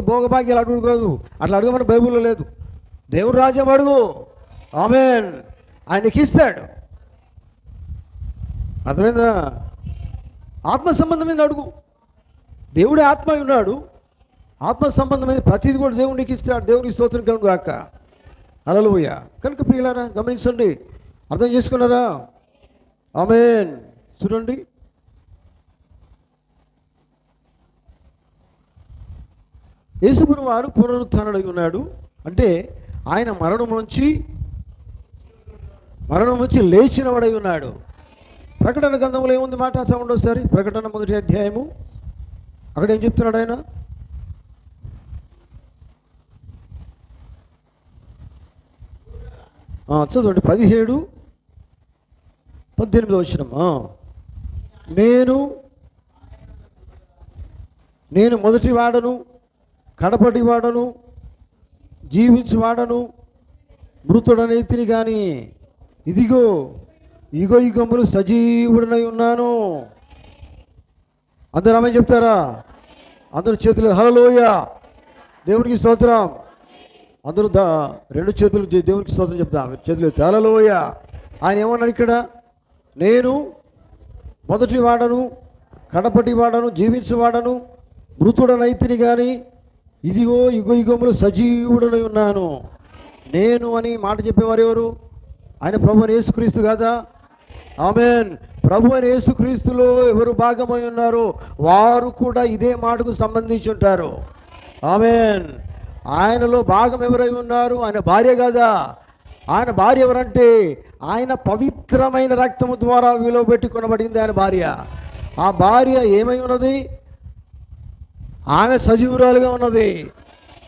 భోగభాగ్యాలు అడుగుకోదు, అట్లా అడగమని బైబిల్లో లేదు. దేవుడు రాజ్యం అడుగు, ఆమేన్, ఆయనకి ఇస్తాడు. అర్థమైందా? ఆత్మ సంబంధమైన అడుగు. దేవుడే ఆత్మ ఉన్నాడు. ఆత్మ సంబంధమైన ప్రతిదీ కూడా దేవునికి ఇస్తాడు. దేవునికి స్తోత్రం కలుగును గాక. హల్లెలూయా. కనుక ప్రియులారా గమనించండి, అర్థం చేసుకున్నారా? ఆమేన్. చూడండి, యేసుప్రభువు వారు పునరుత్థానుడై ఉన్నాడు. అంటే ఆయన మరణం నుంచి లేచినవాడై ఉన్నాడు. ప్రకటన గ్రంథంలో ఏముంది మాట? చదవండి ఒకసారి. ప్రకటన 1వ అధ్యాయము. అక్కడ ఏం చెప్తున్నాడు ఆయన? చదవండి 17-18 వచనం. నేను మొదటి వాడను, కడపటి వాడను, జీవించువాడను, మృతుడనైతిని కానీ ఇదిగో యుగములు సజీవుడనై ఉన్నాను. అందరూ ఆమేన్ చెప్తారా? అందరూ చేతులు హల్లెలూయా, దేవునికి స్తోత్రం. అందరూ రెండు చేతులు దేవునికి స్తోత్రం చెప్తాం. చేతులు హల్లెలూయా. ఆయన ఏమన్నాడు ఇక్కడ? నేను మొదటి వాడను, కడపటి వాడను, జీవించువాడను, మృతుడనైతిని కానీ ఇదిగో యుగములు సజీవుడనై ఉన్నాను. నేను అని మాట చెప్పేవారు ఎవరు? ఆయన ప్రభువైన యేసుక్రీస్తు కదా. ఆమేన్. ప్రభువైన యేసుక్రీస్తులో ఎవరు భాగమై ఉన్నారో వారు కూడా ఇదే మాటకు సంబంధించి ఉంటారు. ఆమేన్. ఆయనలో భాగం ఎవరై ఉన్నారు? ఆయన భార్య కదా. ఆయన భార్య ఎవరంటే ఆయన పవిత్రమైన రక్తము ద్వారా విలువ పెట్టి కొనబడింది ఆయన భార్య. ఆ భార్య ఏమై ఉన్నది? ఆమె సజీవురాలుగా ఉన్నది.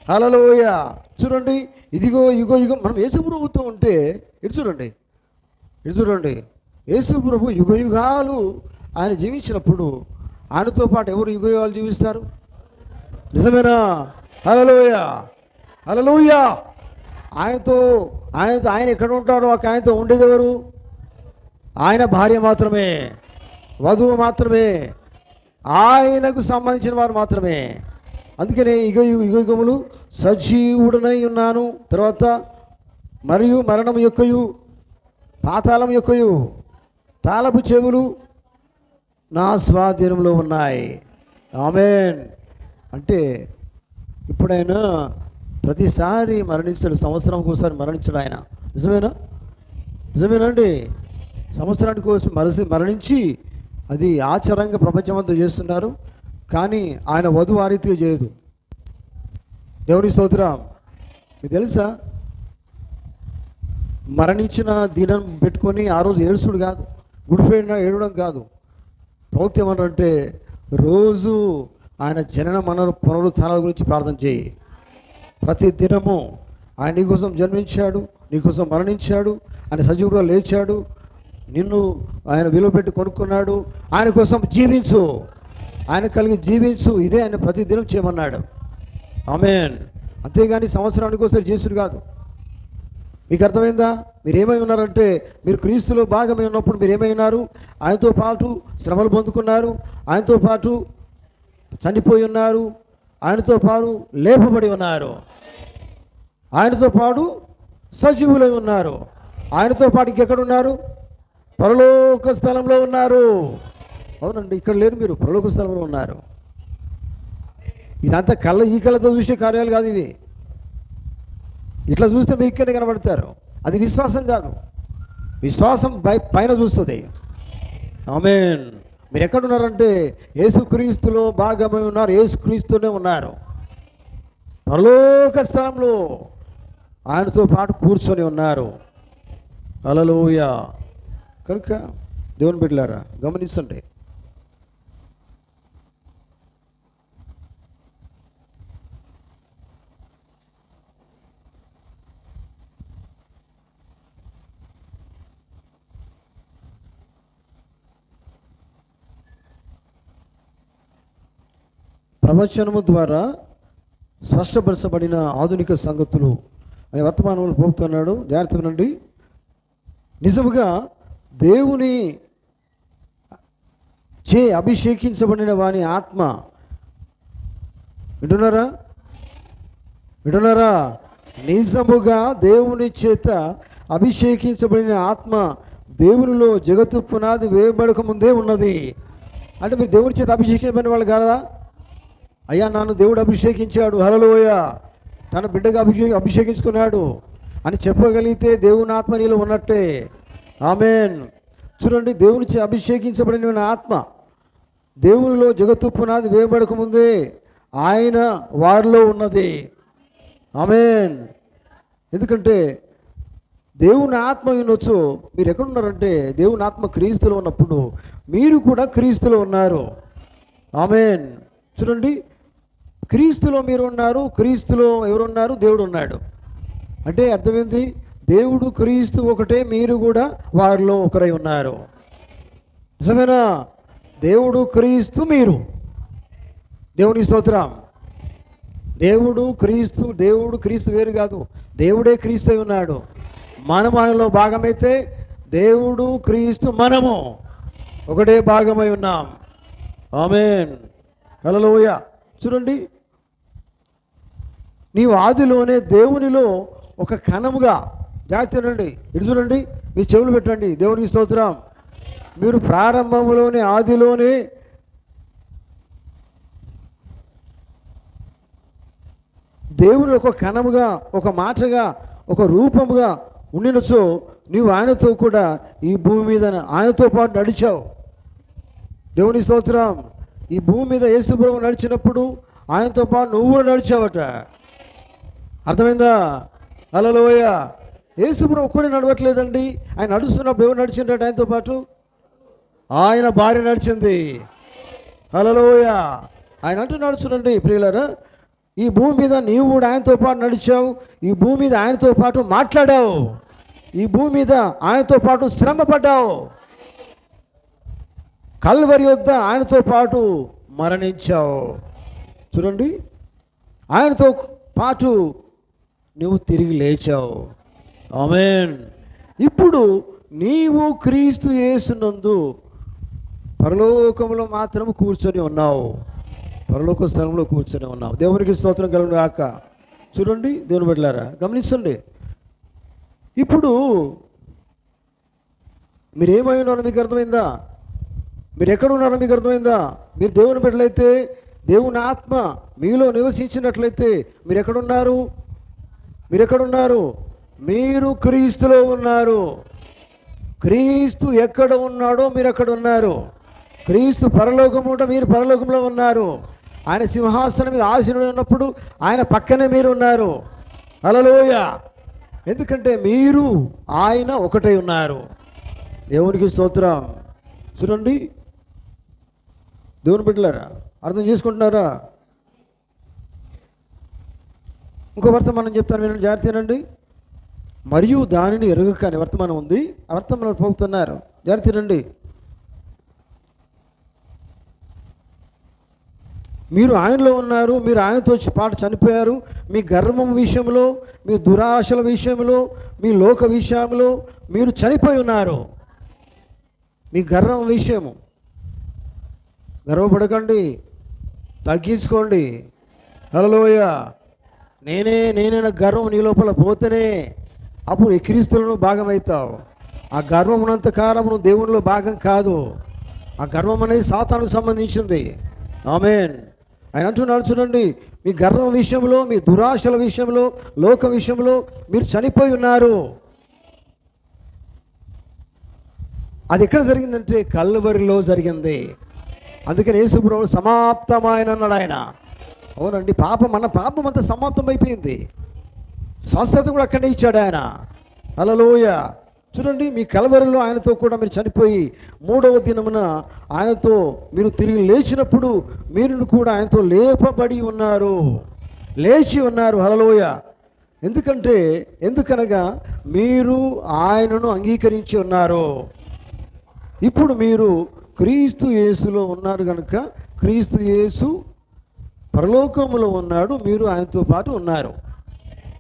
హల్లెలూయా. చూడండి, ఇదిగో యుగం. మనం యేసు ప్రభుతో ఉంటే ఇటు చూడండి. యేసు ప్రభు యుగాలు ఆయన జీవించినప్పుడు ఆయనతో పాటు ఎవరు యుగాలు జీవిస్తారు? నిజమేనా? హల్లెలూయా. ఆయన ఎక్కడ ఉంటాడో ఆయనతో ఉండేది ఎవరు? ఆయన భార్య మాత్రమే, వధువు మాత్రమే, ఆయనకు సంబంధించిన వారు మాత్రమే. అందుకనే యుగములు సజీవుడనై ఉన్నాను. తర్వాత మరియు మరణం యొక్కయు పాతాళం యొక్కయు తాళపు చెవులు నా స్వాధీనంలో ఉన్నాయి. ఆమేన్. అంటే ఇప్పుడైనా ప్రతిసారి మరణించాడు, సంవత్సరానికి ఒకసారి మరణించాడు ఆయన. నిజమేనండి. సంవత్సరానికి ఒకసారి మరణించి అది ఆచారంగా ప్రపంచమంతా చేస్తున్నారు. కానీ ఆయన వధువు ఆ రీతిగా చేయదు. దేవుని స్తోత్రం. మీకు తెలుసా, మరణించిన దినం పెట్టుకొని ఆ రోజు ఏడుచుడు కాదు, గుడ్ ఫ్రైడే ఏడవడం కాదు. ప్రవక్త ఏమన్నారంటే రోజు ఆయన జనన పునరుత్థానాల గురించి ప్రార్థన చేయి. ప్రతి దినము ఆయన నీకోసం జన్మించాడు, నీకోసం మరణించాడు, ఆయన సజీవుడుగా లేచాడు, నిన్ను ఆయన విలువ పెట్టి కొనుక్కున్నాడు. ఆయన కోసం జీవించు, ఆయన కలిగి జీవించు. ఇదే ఆయన ప్రతి దినం చేయమన్నాడు. ఆమేన్. అంతేగాని సంవత్సరానికి ఒకసారి చేసుడు కాదు. మీకు అర్థమైందా? మీరు ఏమై ఉన్నారంటే మీరు క్రీస్తులో భాగమై ఉన్నప్పుడు మీరు ఏమై ఉన్నారు? ఆయనతో పాటు శ్రమలు పొందుకున్నారు, ఆయనతో పాటు చనిపోయి ఉన్నారు, ఆయనతో పాటు లేపబడి ఉన్నారు, ఆయనతో పాటు సజీవులై ఉన్నారు, ఆయనతో పాటు ఇంకెక్కడున్నారు? పరలోక స్థలంలో ఉన్నారు. అవునండి, ఇక్కడ లేరు, మీరు పరలోక స్థలంలో ఉన్నారు. ఇదంతా ఈ కళ్ళతో చూసే కార్యాలు కాదు ఇవి. ఇట్లా చూస్తే మీరు ఇక్కడే కనబడతారు. అది విశ్వాసం కాదు. విశ్వాసం పైన చూస్తుంది. ఆమేన్. మీరు ఎక్కడున్నారంటే యేసుక్రీస్తులో భాగమై ఉన్నారు, యేసుక్రీస్తునే ఉన్నారు. పరలోక స్థలంలో ఆయనతో పాటు కూర్చొని ఉన్నారు. హల్లెలూయా. కనుక దేవుని బిడ్డలారా గమనించండి. ప్రవచనము ద్వారా స్పష్టపరచబడిన ఆధునిక సంగతులు అనే వర్తమానంలో పోతున్నాడు. జాగ్రత్త వినండి. నిజముగా దేవుని చే అభిషేకించబడిన వాని ఆత్మ, వింటున్నారా? నిజముగా దేవుని చేత అభిషేకించబడిన ఆత్మ దేవునిలో జగత్తు పునాది వేయబడక ముందే ఉన్నది. అంటే మీరు దేవుని చేత అభిషేకించబడిన వాళ్ళు కాదా? అయ్యా నన్ను దేవుడు అభిషేకించాడు, హల్లెలూయా, తన బిడ్డగా అభిషేకించుకున్నాడు అని చెప్పగలిగితే దేవుని ఆత్మ నీలో ఉన్నట్టే. ఆమేన్. చూడండి, దేవుని చే అభిషేకించబడిన ఆత్మ దేవునిలో జగత్తు పునాది వేయబడక ముందే ఆయన వారిలో ఉన్నది. ఆమేన్. ఎందుకంటే దేవుని ఆత్మ వినొచ్చు. మీరు ఎక్కడున్నారంటే దేవుని ఆత్మ క్రీస్తులో ఉన్నప్పుడు మీరు కూడా క్రీస్తులో ఉన్నారు. ఆమేన్. చూడండి, క్రీస్తులో మీరు ఉన్నారు, క్రీస్తులో ఎవరున్నారు? దేవుడు ఉన్నాడు. అంటే అర్థమైంది, దేవుడు క్రీస్తు ఒకటే, మీరు కూడా వారిలో ఒకరై ఉన్నారు. నిజమేనా? దేవుడు క్రీస్తు, మీరు. దేవుని స్తోత్రం. దేవుడు క్రీస్తు వేరు కాదు, దేవుడే క్రీస్తు అయి ఉన్నాడు. మనం ఆయనలో భాగమైతే దేవుడు క్రీస్తు మనము ఒకటే భాగమై ఉన్నాం. ఆమేన్. హల్లెలూయా. చూడండి, నీవు ఆదిలోనే దేవునిలో ఒక కణముగా, జాగ్రత్తనండి, ఇటు చూడండి, మీ చెవులు పెట్టండి. దేవునికి స్తోత్రం. మీరు ప్రారంభంలోనే ఆదిలోనే దేవుని ఒక కణముగా, ఒక మాటగా, ఒక రూపముగా ఉండినచో నీవు ఆయనతో కూడా ఈ భూమి మీద ఆయనతో పాటు నడిచావు. దేవుని స్తోత్రం. ఈ భూమి మీద యేసు ప్రభువు నడిచినప్పుడు ఆయనతో పాటు నువ్వు కూడా నడిచావట. అర్థమైందా? హల్లెలూయా. యేసు ప్రభువు ఒక్కడే నడవట్లేదండి. ఆయన నడుస్తున్నప్పుడు ఎవరు నడిచిండట ఆయనతో పాటు? ఆయన భార్య నడిచింది. హల్లెలూయా. ఆయన అంటున్నాడు, చూడండి ప్రియులారా, ఈ భూమి మీద నీవు కూడా ఆయనతో పాటు నడిచావు, ఈ భూమి మీద ఆయనతో పాటు మాట్లాడావు, ఈ భూమి మీద ఆయనతో పాటు శ్రమ పడ్డావు, కల్వరి యొద్ద ఆయనతో పాటు మరణించావు. చూడండి, ఆయనతో పాటు నువ్వు తిరిగి లేచావు. ఆమేన్. ఇప్పుడు నీవు క్రీస్తు యేసునందు పరలోకంలో మాత్రం కూర్చొని ఉన్నావు, పరలోక స్థలంలో కూర్చొని ఉన్నావు. దేవునికి స్తోత్రం కలుగును గాక. చూడండి దేవుని బిడ్డలారా గమనించండి. ఇప్పుడు మీరు ఏమై ఉన్నారో మీకు అర్థమైందా? మీరు ఎక్కడ ఉన్నారో మీకు అర్థమైందా? మీరు దేవుని బిడ్డలైతే, దేవుని ఆత్మ మీలో నివసించినట్లయితే మీరు ఎక్కడున్నారు? మీరు క్రీస్తులో ఉన్నారు. క్రీస్తు ఎక్కడ ఉన్నాడో మీరు అక్కడ ఉన్నారు. క్రీస్తు పరలోకము ఉంటే మీరు పరలోకంలో ఉన్నారు. ఆయన సింహాసనం మీద ఆసీనుడై ఉన్నప్పుడు ఆయన పక్కనే మీరు ఉన్నారు. హల్లెలూయా. ఎందుకంటే మీరు ఆయన ఒకటై ఉన్నారు. దేవునికి స్తోత్రం. చూడండి దేవుని బిడ్డలారా, అర్థం చేసుకుంటున్నారా? ఇంకో వర్తమానం చెప్తాను, నేను జాగ్రత్తనండి. మరియు దానిని ఎరుగక అనే వర్తమానం ఉంది. ఆ వర్తమానం పోతున్నారు, జాగ్రత్తనండి. మీరు ఆయనలో ఉన్నారు, మీరు ఆయనతో పాటు చనిపోయారు. మీ గర్వం విషయంలో, మీ దురాశల విషయంలో, మీ లోక విషయంలో మీరు చనిపోయి ఉన్నారు. మీ గర్వం విషయము, గర్వపడకండి, తగ్గించుకోండి. హల్లెలూయా. నేనే గర్వం నీ లోపల పోతేనే అప్పుడు ఈ క్రీస్తులను భాగమవుతావు. ఆ గర్వం ఉన్నంత కాలం నువ్వు దేవునిలో భాగం కాదు. ఆ గర్వం అనేది సాతానుకు సంబంధించింది. ఆమేన్. ఆయన అంటున్నాడు, చూడండి, మీ గర్వం విషయంలో, మీ దురాశల విషయంలో, లోక విషయంలో మీరు చనిపోయి ఉన్నారు. అది ఎక్కడ జరిగిందంటే కల్వరిలో జరిగింది. అందుకని యేసు ప్రభువు సమాప్తమైన అన్నాడు ఆయన. అవునండి, మన పాపం అంతా సమాప్తం అయిపోయింది. స్వస్థత కూడా అక్కడే ఇచ్చాడు ఆయన. హల్లెలూయా. చూడండి, మీ కల్వరిలో ఆయనతో కూడా మీరు చనిపోయి 3వ దినమున ఆయనతో మీరు తిరిగి లేచినప్పుడు మీరు కూడా ఆయనతో లేపబడి ఉన్నారు, లేచి ఉన్నారు. హల్లెలూయా. ఎందుకనగా మీరు ఆయనను అంగీకరించి ఉన్నారు. ఇప్పుడు మీరు క్రీస్తు యేసులో ఉన్నారు కనుక క్రీస్తు యేసు పరలోకములో ఉన్నాడు, మీరు ఆయనతో పాటు ఉన్నారు.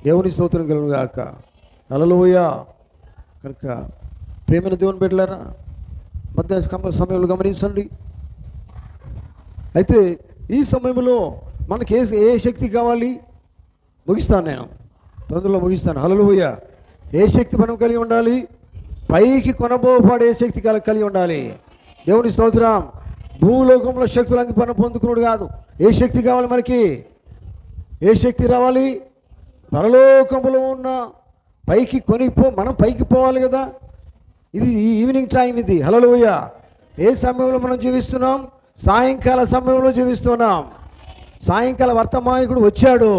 దేవుని స్తోత్రం కలుగును గాక. హల్లెలూయా. కనుక ప్రేమైన దేవుని బిడ్డలారా, మధ్య సమయంలో గమనించండి. అయితే ఈ సమయంలో మనకి ఏ శక్తి కావాలి? ముగిస్తాను, నేను తొందరలో ముగిస్తాను. హల్లెలూయా. ఏ శక్తి మనం కలిగి ఉండాలి? పైకి కొనబోపాడే శక్తి కలిగి ఉండాలి. దేవుని స్తోత్రం. భూలోకంలో శక్తులు మనం పొందుకున్నాడు కాదు. ఏ శక్తి కావాలి మనకి? ఏ శక్తి రావాలి? పరలోకములో ఉన్న పైకి మనం పైకి పోవాలి కదా. ఇది ఈవినింగ్ టైం ఇది. హల్లెలూయా. ఏ సమయంలో మనం జీవిస్తున్నాం? సాయంకాల సమయంలో జీవిస్తున్నాం. సాయంకాల వర్తమానికుడు వచ్చాడు,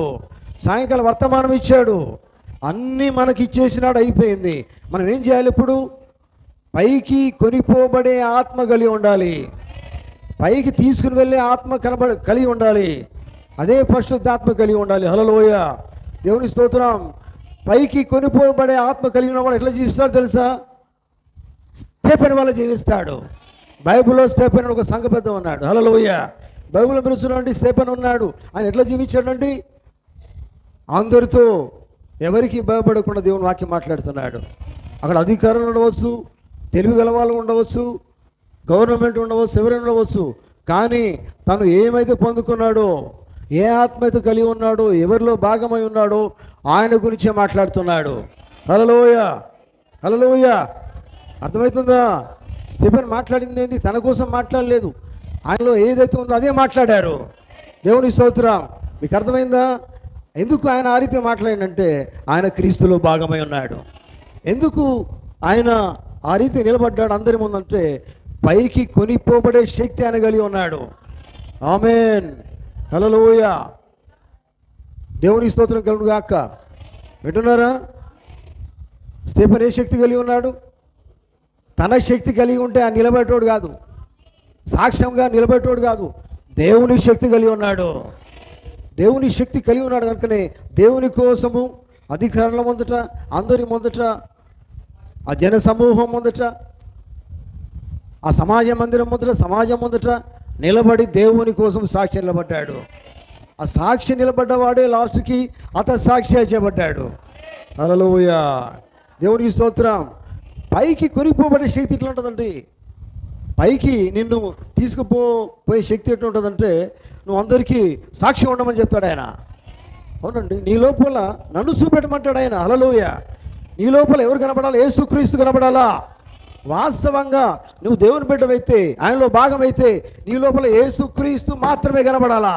సాయంకాల వర్తమానం ఇచ్చాడు, అన్నీ మనకి ఇచ్చేసినాడు, అయిపోయింది. మనం ఏం చేయాలి? ఇప్పుడు పైకి కొనిపోబడే ఆత్మ కలిగి ఉండాలి, పైకి తీసుకుని వెళ్ళే ఆత్మ కలిగి ఉండాలి, అదే పరిశుద్ధాత్మ కలిగి ఉండాలి. హల్లెలూయా. దేవుని స్తోత్రం. పైకి కొనిపోబడే ఆత్మ కలిగిన వాడు ఎట్లా జీవిస్తాడు తెలుసా? స్టెఫెను వల్ల జీవిస్తాడు. బైబిల్లో స్టెఫెను ఒక సంఘ పెద్ద ఉన్నాడు. హల్లెలూయా. బైబిల్లో మీరు చూడండి, స్టెఫెను ఉన్నాడు. ఆయన ఎట్లా జీవించాడండి? అందరితో ఎవరికి భయపడకుండా దేవుని వాక్యం మాట్లాడుతున్నాడు. అక్కడ అధికారులు ఉండవచ్చు, తెలివి గల వాళ్ళు ఉండవచ్చు, గవర్నమెంట్ ఉండవచ్చు, ఎవరైనా ఉండవచ్చు, కానీ తను ఏమైతే పొందుకున్నాడో, ఏ ఆత్మ అయితే కలిగి ఉన్నాడో, ఎవరిలో భాగమై ఉన్నాడో ఆయన గురించే మాట్లాడుతున్నాడు. హల్లెలూయా. హల్లెలూయా. అర్థమవుతుందా? స్టెఫెను మాట్లాడింది ఏంది? తన కోసం మాట్లాడలేదు, ఆయనలో ఏదైతే ఉందో అదే మాట్లాడారు. దేవుని స్తోత్రం. మీకు అర్థమైందా? ఎందుకు ఆయన ఆ రీతి మాట్లాడిందంటే ఆయన క్రీస్తులో భాగమై ఉన్నాడు. ఎందుకు ఆయన ఆ రీతి నిలబడ్డాడు అందరి ముందంటే పైకి కొనిపోబడే శక్తి ఆయన కలిగి ఉన్నాడు. ఆమేన్. హల్లెలూయా. దేవుని స్తోత్రం కలుగును గాక. వింటున్నారా? స్టెఫెను ఏ శక్తి కలిగి ఉన్నాడు? తన శక్తి కలిగి ఉంటే ఆయన నిలబెట్టోడు కాదు, సాక్ష్యంగా నిలబెట్టోడు కాదు, దేవుని శక్తి కలిగి ఉన్నాడు. దేవుని శక్తి కలిగి ఉన్నాడు కనుకనే దేవుని కోసము అధికారుల ముందట, అందరి ముందట, ఆ జన సమూహం ముందట, ఆ సమాజ మందిరం ముందట, సమాజం ముందట నిలబడి దేవుని కోసం సాక్షి నిలబడ్డాడు. ఆ సాక్షి నిలబడ్డవాడే లాస్ట్కి సాక్షి చేయబడ్డాడు. హల్లెలూయా. దేవునికి స్తోత్రం. పైకి కొనిపోబడే శక్తి ఎట్లా ఉంటుందండి? పైకి నిన్ను తీసుకుపోయే శక్తి ఎట్లా ఉంటుందంటే నువ్వు అందరికీ సాక్షి ఉండమని చెప్తాడు ఆయన. అవునండి, నీ లోపల నన్ను చూపెట్టమంటాడు ఆయన. హల్లెలూయా. నీ లోపల ఎవరు కనపడాలి? యేసుక్రీస్తు కనపడాలా. వాస్తవంగా నువ్వు దేవుని బిడ్డవైతే, ఆయనలో భాగమైతే నీ లోపల యేసుక్రీస్తు మాత్రమే కనపడాలా.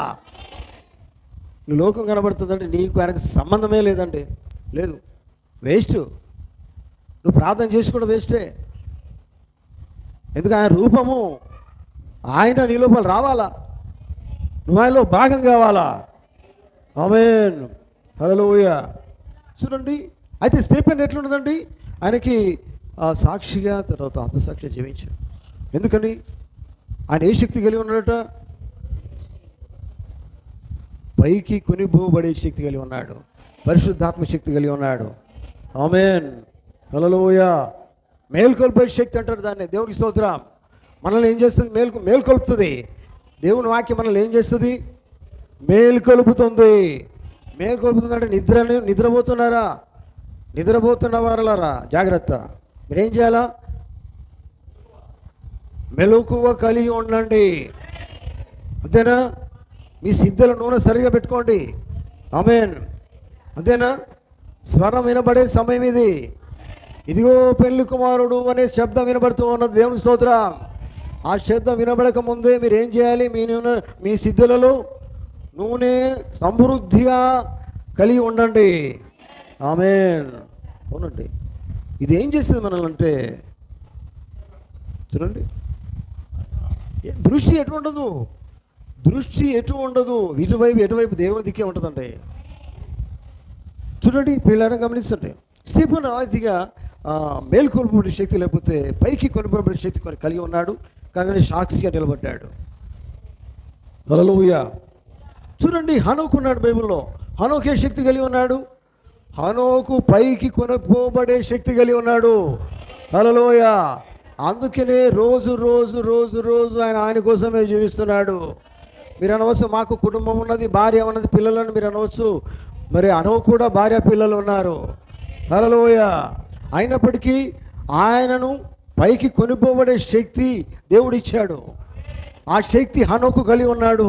నీ లోకం కనబడుతుందంటే నీకు ఆయనకు సంబంధమే లేదండి, లేదు, వేస్ట్. నువ్వు ప్రార్థన చేసి కూడా వేస్టే. ఎందుకు? ఆయన రూపము, ఆయన నీ లోపల రావాలా, నువ్వు ఆయనలో భాగం కావాలా. ఆమేన్. హల్లెలూయా. చూడండి, అయితే స్టెఫెను ఎట్లుండదండి? ఆయనకి సాక్షిగా, తర్వాత హతసాక్షిగా జీవించాడు. ఎందుకని? ఆయన ఏ శక్తి కలిగి ఉన్నాడట? పైకి కొనిపోబడే శక్తి కలిగి ఉన్నాడు, పరిశుద్ధాత్మ శక్తి కలిగి ఉన్నాడు. ఆమేన్. హల్లెలూయా. మేల్కొల్పే శక్తి అంటారు దాన్ని. దేవునికి స్తోత్రం. మనల్ని ఏం చేస్తుంది? మేల్కొల్పుతుంది. దేవుని వాక్యం మనల్ని ఏం చేస్తుంది? మేల్కొలుపుతుంది. మేల్కొలుపుతుంది అంటే నిద్రపోతున్నారా? నిద్రపోతున్న వారలారా జాగ్రత్త. మీరేం చేయాలా? మెలకువ కలిగి ఉండండి. అంతేనా? మీ సిద్ధల నూనె సరిగా పెట్టుకోండి. ఆమేన్. అంతేనా? స్వరం వినబడే సమయం ఇది. ఇదిగో పెళ్లి కుమారుడు అనే శబ్దం వినబడుతూ ఉన్నది. దేవుని స్తోత్రం. ఆ శబ్దం వినబడక ముందే మీరు ఏం చేయాలి? మీ సిద్ధులలో నూనె సమృద్ధిగా కలిగి ఉండండి. ఆమేన్. అవునండి. ఇది ఏం చేస్తుంది మనల్ని అంటే చూడండి, దృష్టి ఎటు ఉండదు, దృష్టి ఎటు ఉండదు, ఎటువైపు దేవుని దిక్కే ఉంటుందండి. చూడండి పిల్లలను గమనించండి. స్టీఫెన్ రాతిగా మేల్కొల్పబడే శక్తి లేకపోతే పైకి కొనిపోబడే శక్తి కలిగి ఉన్నాడు, కానీ సాక్షిగా నిలబడ్డాడు. హల్లెలూయా. చూడండి, హనోకు ఉన్నాడు బైబిల్లో. హనోకు ఏ శక్తి కలిగి ఉన్నాడు? హనోకు పైకి కొనిపోబడే శక్తి కలిగి ఉన్నాడు. హల్లెలూయా. అందుకనే రోజు రోజు రోజు రోజు ఆయన కోసమే జీవిస్తున్నాడు. మీరు అనవచ్చు మాకు కుటుంబం ఉన్నది, భార్య ఉన్నది, పిల్లలను మీరు అనవచ్చు. మరి హనోకు కూడా భార్య పిల్లలు ఉన్నారు. హల్లెలూయా. అయినప్పటికీ ఆయనను పైకి కొనిపోబడే శక్తి దేవుడిచ్చాడు. ఆ శక్తి హనోకు కలిగి ఉన్నాడు.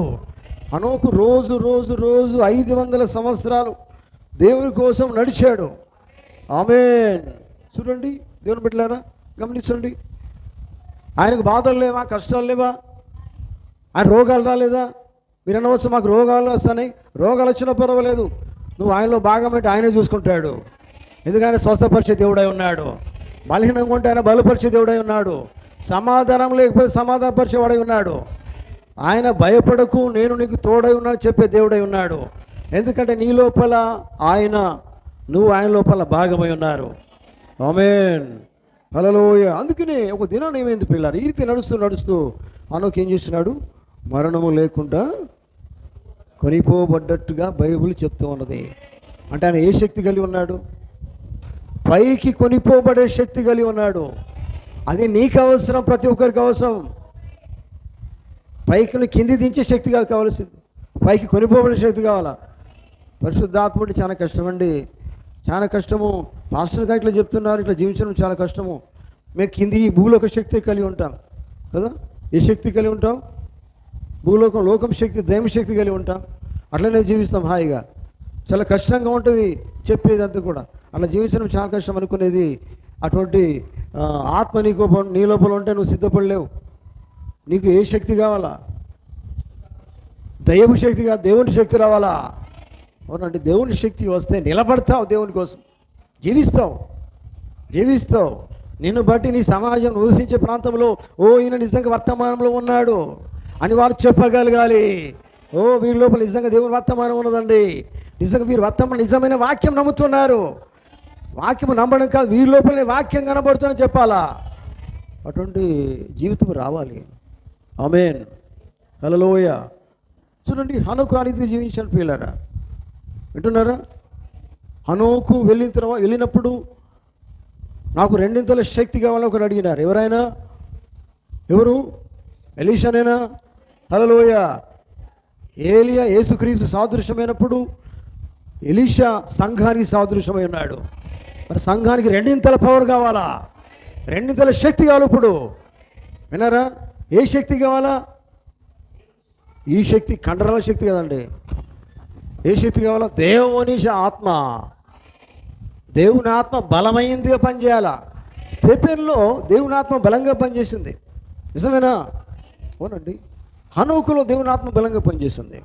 హనోకు రోజు రోజు రోజు 500 సంవత్సరాలు దేవుని కోసం నడిచాడు. ఆమేన్. చూడండి దేవుని బిడ్డలారా, గమనించండి. ఆయనకు బాధలు లేవా, కష్టాలు లేవా, ఆయన రోగాలు రాలేదా? మీరు అనవచ్చు మాకు రోగాలు వస్తాయి. రోగాలు వచ్చినా పర్వాలేదు, నువ్వు ఆయనలో భాగం అంటే ఆయనే చూసుకుంటాడు. ఎందుకంటే స్వస్థపరిచే దేవుడై ఉన్నాడు. బలహీనంగా ఉంటే ఆయన బలపరిచే దేవుడై ఉన్నాడు. సమాధానం లేకపోతే సమాధానపరిచేవాడై ఉన్నాడు. ఆయన భయపడకు, నేను నీకు తోడై ఉన్నాను చెప్పే దేవుడై ఉన్నాడు. ఎందుకంటే నీ లోపల ఆయన, నువ్వు ఆయన లోపల భాగమై ఉన్నారు. ఆమేన్. హల్లెలూయా. అందుకనే ఒక దినాన్ని ఏమైంది పిల్లలు, ఈ రీతి నడుస్తూ హనోకు ఏం చేస్తున్నాడు? మరణము లేకుండా కొనిపోబడ్డట్టుగా బైబిల్ చెప్తూ ఉన్నది. అంటే ఆయన ఏ శక్తి కలిగి ఉన్నాడు? పైకి కొనిపోబడే శక్తి కలిగి ఉన్నాడు. అది నీకు అవసరం, ప్రతి ఒక్కరికి అవసరం. పైకి కింది దించే శక్తి కాదు కావాల్సింది, పైకి కొనిపోబడే శక్తి కావాలా. పరిశుద్ధాత్ముడు చాలా కష్టమండి, చాలా కష్టము. పాస్టర్ గారు ఇట్లా చెప్తున్నారు, ఇట్లా జీవించడం చాలా కష్టము. మేము కింది భూలోక శక్తి కలిగి ఉంటాం కదా. ఏ శక్తి కలిగి ఉంటాం? లోకం శక్తి, దైవ శక్తి కలిగి ఉంటాం. అట్లనే జీవిస్తాం హాయిగా. చాలా కష్టంగా ఉంటుంది చెప్పేది అంతా కూడా. అట్లా జీవించడం చాలా కష్టం అనుకునేది. అటువంటి ఆత్మ నీ లోపల ఉంటే నువ్వు సిద్ధపడలేవు. నీకు ఏ శక్తి కావాలా? దైవ శక్తి కాదు, దేవుని శక్తి రావాలా. అవునండి, దేవుని శక్తి వస్తే నిలబడతావు, దేవుని కోసం జీవిస్తావు. నిన్ను బట్టి నీ సమాజం నివసించే ప్రాంతంలో ఈయన నిజంగా వర్తమానంలో ఉన్నాడు అని వారు చెప్పగలగాలి. వీరి లోపల నిజంగా దేవుని వర్తమానం ఉన్నదండి, నిజంగా వీరు నిజమైన వాక్యం నమ్ముతున్నారు. వాక్యం నమ్మడం కాదు, వీరి లోపలనే వాక్యం కనబడుతుందని చెప్పాలా. అటువంటి జీవితం రావాలి. ఆమేన్. హల్లెలూయా. చూడండి, హనోకు ఆ రీతిగా జీవించాడు పిల్లరా. వింటున్నారా? హనోకు వెళ్ళినప్పుడు నాకు 2 శక్తి కావాలని ఒకరు అడిగినారు. ఎవరు? ఎలీషానేనా? హల్లెలూయా. ఏలియా యేసుక్రీస్తు సాదృశ్యమైనప్పుడు ఎలీషా సంఘానికి సాదృశ్యమై ఉన్నాడు. మరి సంఘానికి 2 పవర్ కావాలా, 2 శక్తి కావాలి. ఇప్పుడు విన్నారా? ఏ శక్తి కావాలా? ఈ శక్తి కండరాల శక్తి కదండి. ఏ శక్తి కావాలా? దేవుని ఆత్మ బలమైందిగా పనిచేయాలా. స్టెఫెన్లో దేవుని ఆత్మ బలంగా పనిచేసింది, నిజమేనా? అవునండి. హనోకులో దేవుని ఆత్మ బలంగా పనిచేస్తుంది.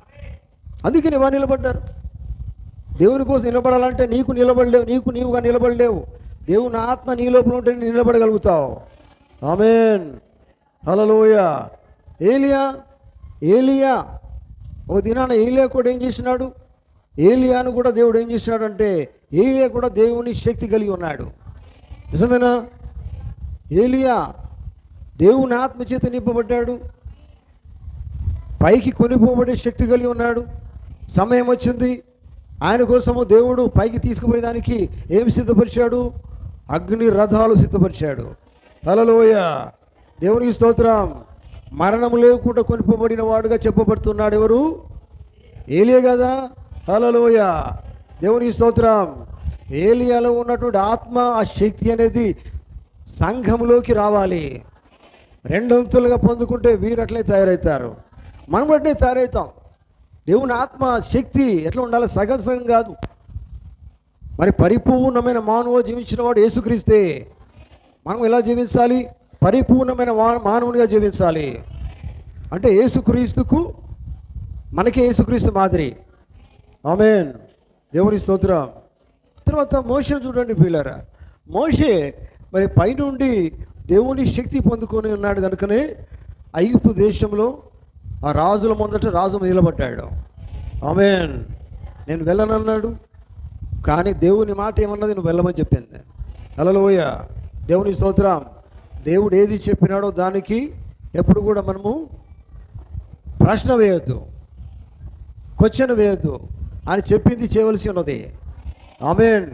అందుకని వారు నిలబడ్డారు. దేవుని కోసం నిలబడాలంటే నీవుగా నిలబడలేవు. దేవుని ఆత్మ నీ లోపల ఉంటే నిలబడగలుగుతావు. ఆమేన్. హల్లెలూయా. ఏలియా ఒక దినాన ఏలియా కూడా ఏం చేసినాడు? ఏలియాను కూడా దేవుడు ఏం చేసినాడు అంటే, ఏలియా కూడా దేవుని శక్తి కలిగి ఉన్నాడు. నిజమేనా? ఏలియా దేవుని ఆత్మ చేత నింపబడ్డాడు, పైకి కొనిపోబడే శక్తి కలిగి ఉన్నాడు. సమయం వచ్చింది, ఆయన కోసము దేవుడు పైకి తీసుకుపోయేదానికి ఏం సిద్ధపరిచాడు? అగ్ని రథాలు సిద్ధపరిచాడు. హల్లెలూయా. దేవునికి స్తోత్రం. మరణం లేకుండా కొనిపోబడిన వాడుగా చెప్పబడుతున్నాడు. ఎవరు? ఏలియా కదా. హల్లెలూయా. దేవునికి స్తోత్రం. ఏలియాలో ఉన్నటువంటి ఆత్మ, ఆ శక్తి అనేది సంఘంలోకి రావాలి. 2 పొందుకుంటే వీరు అట్లే తయారవుతారు, మనం అట్లే తయారవుతాం. దేవుని ఆత్మ శక్తి ఎట్లా ఉండాలి? సగం కాదు. మరి పరిపూర్ణమైన మానవుడు జీవించిన వాడు యేసుక్రీస్తే. మనం ఎలా జీవించాలి? పరిపూర్ణమైన మానవునిగా జీవించాలి. అంటే యేసుక్రీస్తుకు, మనకే యేసుక్రీస్తు మాదిరి. ఆమేన్. దేవుని స్తోత్రం. తర్వాత మోషేను చూడండి పిల్లరా. మోషే మరి పైనుండి దేవుని శక్తి పొందుకొని ఉన్నాడు కనుకనే ఐగుప్తు దేశంలో ఆ రాజుల ముందట రాజు నిలబడ్డాడు. ఆమేన్. నేను వెళ్ళనన్నాడు, కానీ దేవుని మాట ఏమన్నది, నువ్వు వెళ్ళమని చెప్పింది. హల్లెలూయ. దేవుని స్తోత్రం. దేవుడు ఏది చెప్పినాడో దానికి ఎప్పుడు కూడా మనము ప్రశ్న వేయొద్దు, క్వశ్చన్ వేయొద్దు. ఆయన చెప్పింది చేయవలసి ఉన్నది. ఆమేన్.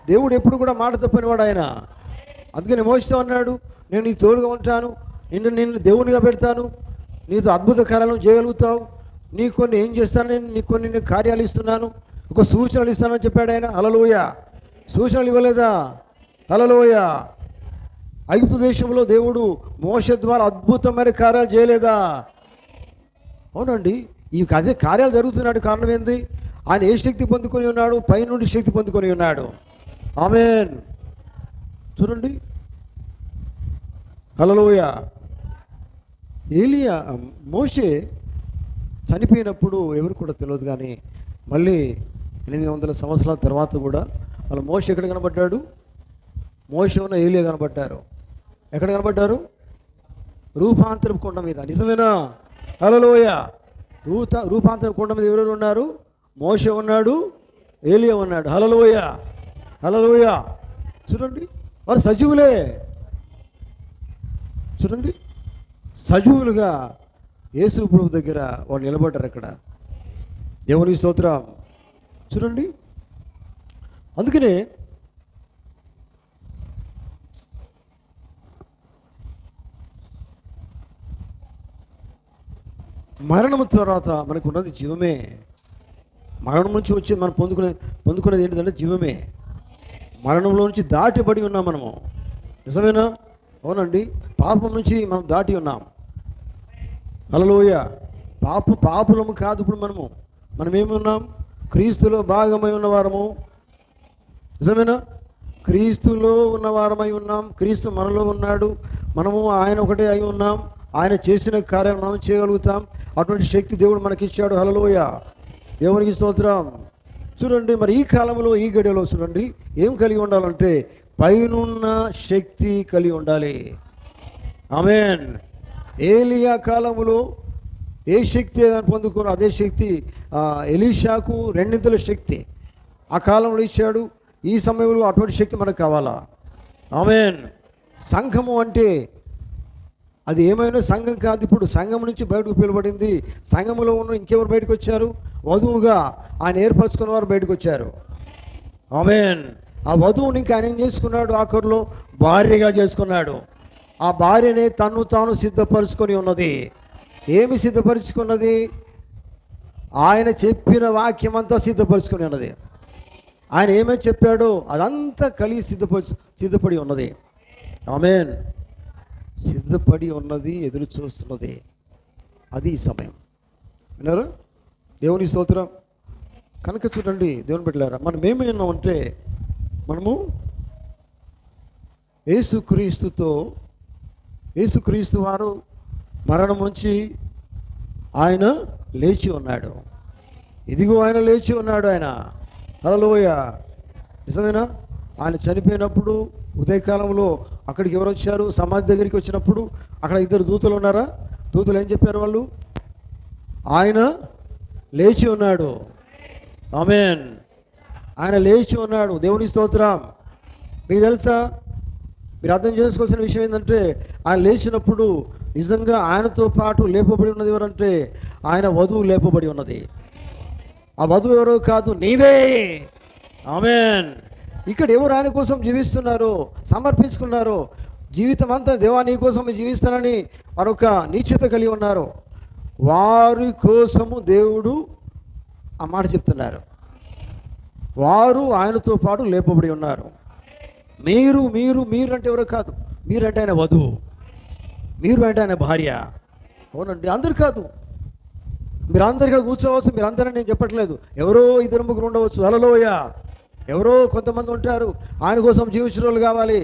దేవుడు ఎప్పుడు కూడా మాట తప్పనివాడు ఆయన. అందుకని మోషేతో అన్నాడు, నేను నీకు తోడుగా ఉంటాను, నిన్ను దేవునిగా పెడతాను, నీతో అద్భుత కార్యాలను చేయగలుగుతావు, నీకు కొన్ని ఏం చేస్తాను, నీకు కొన్ని కార్యాలు ఇస్తున్నాను, ఒక సూచనలు ఇస్తానని చెప్పాడు ఆయన. హల్లెలూయ. సూచనలు ఇవ్వలేదా? హల్లెలూయ. ఐగుప్తు దేశంలో దేవుడు మోషే ద్వారా అద్భుతమైన కార్యాలు చేయలేదా? అవునండి. ఈ అదే కార్యాలు జరుగుతున్నాడు. కారణం ఏంది? ఆయన ఏ శక్తి పొందుకొని ఉన్నాడు? పైనుండి శక్తి పొందుకొని ఉన్నాడు. ఆమేన్. చూడండి. హల్లెలూయ. ఏలియా మోషే చనిపోయినప్పుడు ఎవరు కూడా తెలియదు, కానీ మళ్ళీ 800 సంవత్సరాల తర్వాత కూడా వాళ్ళ మోషే ఎక్కడ కనబడ్డాడు? మోషే ఉన్న ఏలియా కనబడ్డారు. ఎక్కడ కనబడ్డారు? రూపాంతరపు కొండ మీద. నిజమేనా? హల్లెలూయ. రూపాంతరపు కొండ మీద ఎవరెవరు ఉన్నారు? మోషే ఉన్నాడు, ఏలియా ఉన్నాడు. హల్లెలూయ. హల్లెలూయ. చూడండి, వారు సజీవులే. చూడండి, సజీవులుగా యేసు ప్రభు దగ్గర వాళ్ళు నిలబడ్డారు అక్కడ. దేవుని స్తోత్రం. చూడండి, అందుకనే మరణము తర్వాత మనకు ఉన్నది జీవమే. మరణం నుంచి వచ్చి మనం పొందుకునేది ఏంటిదంటే జీవమే. మరణంలో నుంచి దాటిబడి ఉన్నాం మనము. నిజమేనా? అవునండి. పాపం నుంచి మనం దాటి ఉన్నాం. హల్లెలూయ. పాపులము కాదు. ఇప్పుడు మనం ఏమున్నాం? క్రీస్తులో భాగమై ఉన్నవారము. నిజమేనా? క్రీస్తులో ఉన్నవారమై ఉన్నాం. క్రీస్తు మనలో ఉన్నాడు. మనము ఆయన ఒకటే అయి ఉన్నాం. ఆయన చేసిన కార్యాలు మనం చేయగలుగుతాం. అటువంటి శక్తి దేవుడు మనకిచ్చాడు. హల్లెలూయ. దేవునికి స్తోత్రం. చూడండి, మరి ఈ కాలంలో, ఈ గడియలో చూడండి, ఏం కలిగి ఉండాలంటే పైనున్న శక్తి కలిగి ఉండాలి. ఆమేన్. ఏలియా కాలంలో ఏ శక్తి ఏదని పొందుకున్నారో అదే శక్తి ఎలీషాకు రెండింతల శక్తి ఆ కాలంలో ఇచ్చాడు. ఈ సమయంలో అటువంటి శక్తి మనకు కావాలా? ఆమేన్. సంఘము అంటే అది ఏమైనా సంఘం కాదు. ఇప్పుడు సంఘం నుంచి బయటకు పిలువబడింది. సంఘములో ఉన్న ఇంకెవరు బయటకు వచ్చారు? వధువుగా ఆయన ఏర్పరచుకున్న వారు బయటకు వచ్చారు. ఆమేన్. ఆ వధువుని ఇంకా ఆయన ఏం చేసుకున్నాడు? ఆఖరులో భార్యగా చేసుకున్నాడు. ఆ భార్యనే తను తాను సిద్ధపరుచుకొని ఉన్నది. ఏమి సిద్ధపరుచుకున్నది? ఆయన చెప్పిన వాక్యం అంతా సిద్ధపరుచుకొని ఉన్నది. ఆయన ఏమేమి చెప్పాడో అదంతా కలిగి సిద్ధపడి ఉన్నది. ఆమేన్. సిద్ధపడి ఉన్నది, ఎదురు చూస్తున్నది. అది ఈ సమయం. విన్నారా? దేవుని స్తోత్రం. కనుక చూడండి, దేవుని బిడ్డలారా, మనం ఏమైనామంటే మనము యేసుక్రీస్తు వారు మరణం నుంచి ఆయన లేచి ఉన్నాడు. ఇదిగో ఆయన లేచి ఉన్నాడు. ఆయన హల్లెలూయ. నిజమేనా? ఆయన చనిపోయినప్పుడు ఉదయకాలంలో అక్కడికి ఎవరు వచ్చారు? సమాధి దగ్గరికి వచ్చినప్పుడు అక్కడ 2 దూతలు ఉన్నారా? దూతలు ఏం చెప్పారు? వాళ్ళు ఆయన లేచి ఉన్నాడు. ఆమేన్. ఆయన లేచి ఉన్నాడు. దేవుని స్తోత్రం. మీకు తెలుసా? మీరు అర్థం చేసుకోవాల్సిన విషయం ఏంటంటే ఆయన లేచినప్పుడు నిజంగా ఆయనతో పాటు లేపబడి ఉన్నది ఎవరంటే ఆయన వధువు లేపబడి ఉన్నది. ఆ వధువు ఎవరో కాదు, నీవే. ఆమేన్. ఇక్కడ ఎవరు ఆయన కోసం జీవిస్తున్నారో, సమర్పించుకున్నారో, జీవితం అంతా దేవా నీ కోసం జీవిస్తానని మరొక నిశ్చయత కలిగి ఉన్నారు, వారి కోసము దేవుడు ఆ మాట చెప్తున్నారు. వారు ఆయనతో పాటు లేపబడి ఉన్నారు. మీరు మీరు మీరు అంటే ఎవరో కాదు. మీరంటే ఆయన వధువు, మీరు అంటే ఆయన భార్య. అవునండి. అందరు కాదు. మీరు అందరు ఇక్కడ కూర్చోవచ్చు. మీరు అందరని నేను చెప్పట్లేదు. ఎవరో 2-3 ఉండవచ్చు. హల్లెలూయ. ఎవరో కొంతమంది ఉంటారు. ఆయన కోసం జీవించిన వాళ్ళు కావాలి.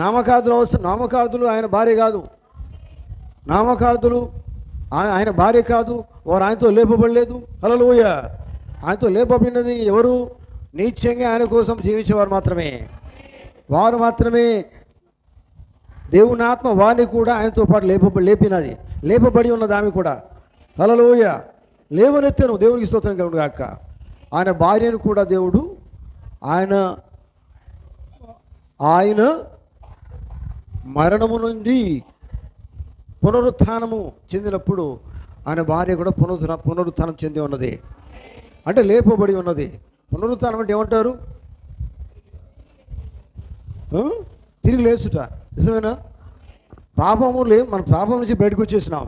నామకార్థులు ఆయన భార్య కాదు. నామకార్థులు ఆయన భార్య కాదు. వారు ఆయనతో లేపబడలేదు. హల్లెలూయ. ఆయనతో లేపబడినది ఎవరు? నిత్యంగా ఆయన కోసం జీవించేవారు మాత్రమే. వారు మాత్రమే దేవుని ఆత్మ వారిని కూడా ఆయనతో పాటు లేపినది, లేపబడి ఉన్నది ఆమె కూడా. హల్లెలూయ. లేవనెత్తను. దేవునికి స్తోత్రం కలుగును గాక. ఆయన భార్యను కూడా దేవుడు ఆయన మరణము నుండి పునరుత్థానము చెందినప్పుడు ఆయన భార్య కూడా పునరుత్థానం చెంది ఉన్నది, అంటే లేపబడి ఉన్నది. పునరుత్థానం అంటే ఏమంటారు? తిరిగి లేచుట. నిజమేనా? మన పాపం నుంచి బయటకు వచ్చేసినాం,